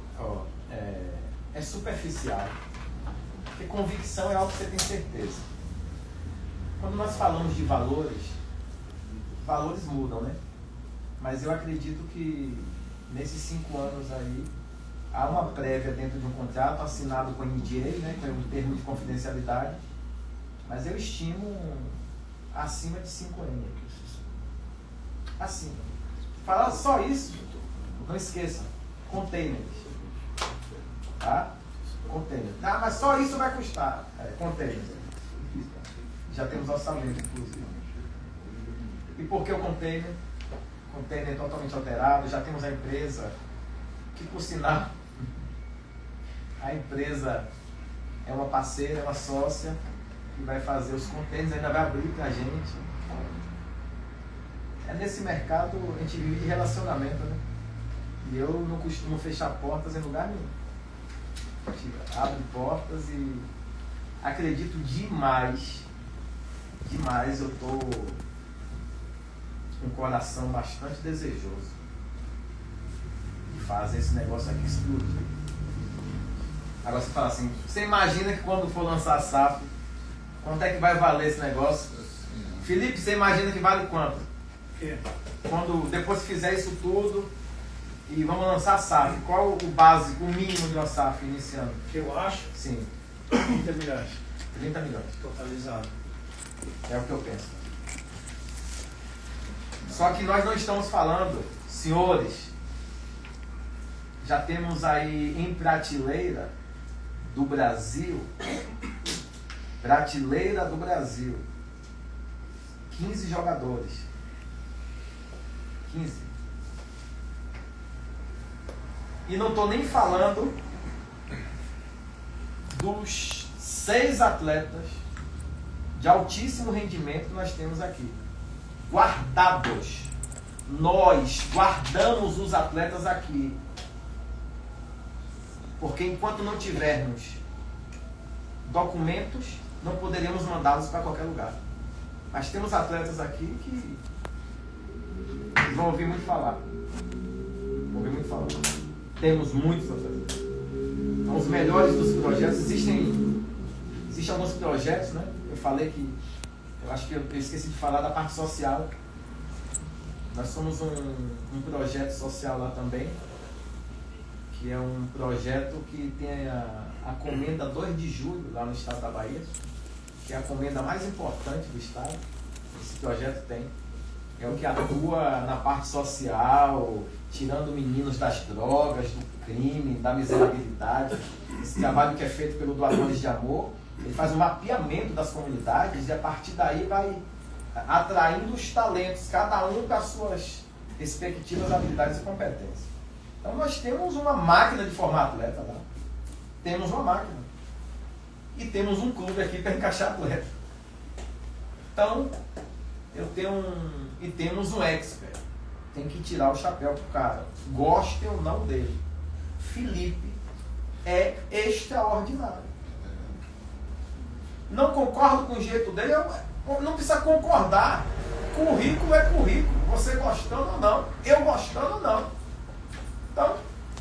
é superficial. Porque convicção é algo que você tem certeza. Quando nós falamos de valores mudam, né? Mas eu acredito que nesses 5 anos aí, há uma prévia dentro de um contrato assinado com a NDA, né, que é um termo de confidencialidade, mas eu estimo acima de 5 anos. Acima. Falar só isso, não esqueça, containers. Tá? Containers. Ah, mas só isso vai custar. Containers. Já temos orçamento, inclusive. E por que o container? Container totalmente alterado, já temos a empresa, que por sinal, a empresa é uma parceira, é uma sócia, que vai fazer os containers, ainda vai abrir pra gente. Nesse mercado a gente vive de relacionamento, né? E eu não costumo fechar portas em lugar nenhum. A gente abre portas e acredito demais, eu estou com um coração bastante desejoso de fazer esse negócio aqui explodir. Agora você fala assim, você imagina que quando for lançar a SAF, quanto é que vai valer esse negócio? Felipe, você imagina que vale quanto? Quando depois que fizer isso tudo e vamos lançar a SAF, qual o básico, o mínimo de uma SAF iniciando? Eu acho. Sim. 30 milhões. 30 milhões. Totalizado. É o que eu penso. Só que nós não estamos falando, senhores, já temos aí em prateleira do Brasil, 15 jogadores. 15. E não estou nem falando dos 6 atletas de altíssimo rendimento que nós temos aqui. Guardados. Nós guardamos os atletas aqui. Porque enquanto não tivermos documentos, não poderíamos mandá-los para qualquer lugar. Mas temos atletas aqui que vão ouvir muito falar. Temos muitos atletas. São os melhores dos projetos. Existem alguns projetos, né? Eu falei que eu acho que eu esqueci de falar da parte social. Nós somos um projeto social lá também, que é um projeto que tem a Comenda 2 de Julho, lá no estado da Bahia, que é a comenda mais importante do estado. Esse projeto tem. é o que atua na parte social, tirando meninos das drogas, do crime, da miserabilidade. Esse trabalho que é feito pelo Doadores de Amor, ele faz um mapeamento das comunidades e a partir daí vai atraindo os talentos, cada um com as suas respectivas habilidades e competências. Então nós temos uma máquina de formar atleta lá. Temos uma máquina. E temos um clube aqui para encaixar atleta. Então, e temos um expert. Tem que tirar o chapéu pro cara. Gostem ou não dele. Felipe é extraordinário. Não concordo com o jeito dele, não precisa concordar. Currículo é currículo. Você gostando ou não. Eu gostando ou não. Então,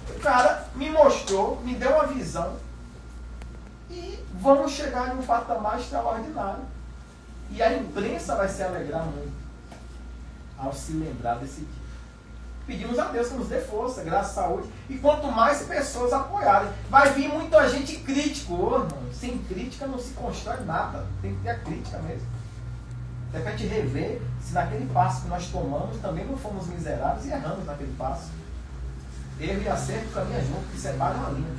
o cara me mostrou, me deu uma visão. E vamos chegar em um patamar extraordinário. E a imprensa vai se alegrar muito ao se lembrar desse dia. Pedimos a Deus que nos dê força, graça, saúde. E quanto mais pessoas apoiarem, vai vir muita gente crítico. Irmão, sem crítica não se constrói nada. Tem que ter a crítica mesmo. De repente rever se naquele passo que nós tomamos também não fomos miseráveis e erramos naquele passo. Erro e acerto caminham juntos, que separam a linha.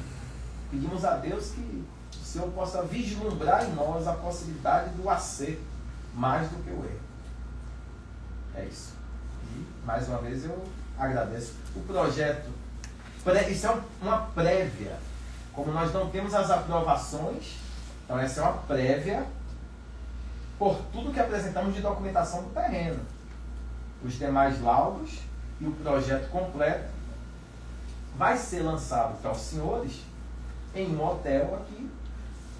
Pedimos a Deus que o Senhor possa vislumbrar em nós a possibilidade do acerto mais do que o erro. É isso. E, mais uma vez, eu agradeço. O projeto, isso é uma prévia. Como nós não temos as aprovações, então essa é uma prévia por tudo que apresentamos de documentação do terreno. Os demais laudos e o projeto completo vai ser lançado para os senhores em um hotel aqui,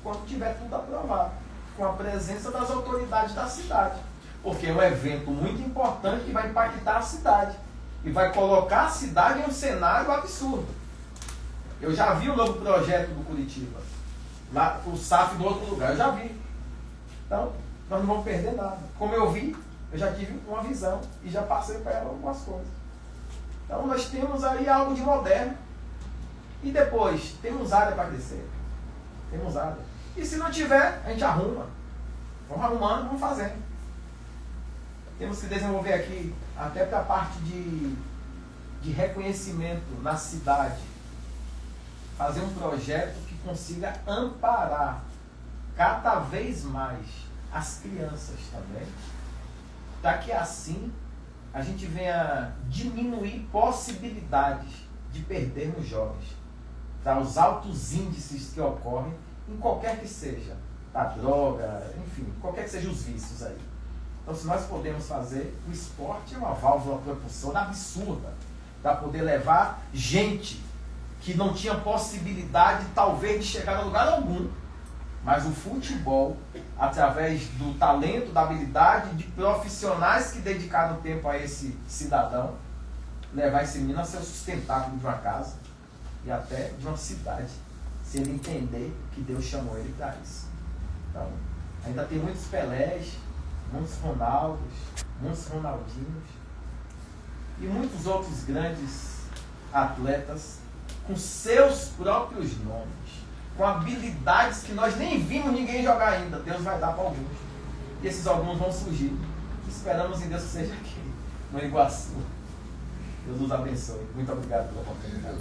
quando tiver tudo aprovado, com a presença das autoridades da cidade. Porque é um evento muito importante que vai impactar a cidade e vai colocar a cidade em um cenário absurdo. Eu já vi o novo projeto do Curitiba, lá o SAF do outro lugar, eu já vi. Então, nós não vamos perder nada. Como eu vi, eu já tive uma visão e já passei para ela algumas coisas. Então, nós temos aí algo de moderno. E depois, temos área para crescer. Temos área. E se não tiver, a gente arruma. Vamos arrumando, vamos fazendo. Temos que desenvolver aqui, até para a parte de reconhecimento na cidade, fazer um projeto que consiga amparar cada vez mais as crianças também, para que assim a gente venha diminuir possibilidades de perdermos jovens, para os altos índices que ocorrem em qualquer que seja, da droga, enfim, qualquer que sejam os vícios aí. Então, se nós podemos fazer, o esporte é uma válvula propulsora absurda para poder levar gente que não tinha possibilidade, talvez, de chegar a lugar algum. Mas o futebol, através do talento, da habilidade, de profissionais que dedicaram tempo a esse cidadão, levar esse menino a ser o sustentáculo de uma casa e até de uma cidade, se ele entender que Deus chamou ele para isso. Então, ainda tem muitos Pelés, muitos Ronaldos, muitos Ronaldinhos e muitos outros grandes atletas com seus próprios nomes, com habilidades que nós nem vimos ninguém jogar ainda. Deus vai dar para alguns. E esses alguns vão surgir. Esperamos em Deus que seja aqui, no Iguaçu. Deus nos abençoe. Muito obrigado pela oportunidade.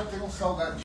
Tem um salgadinho.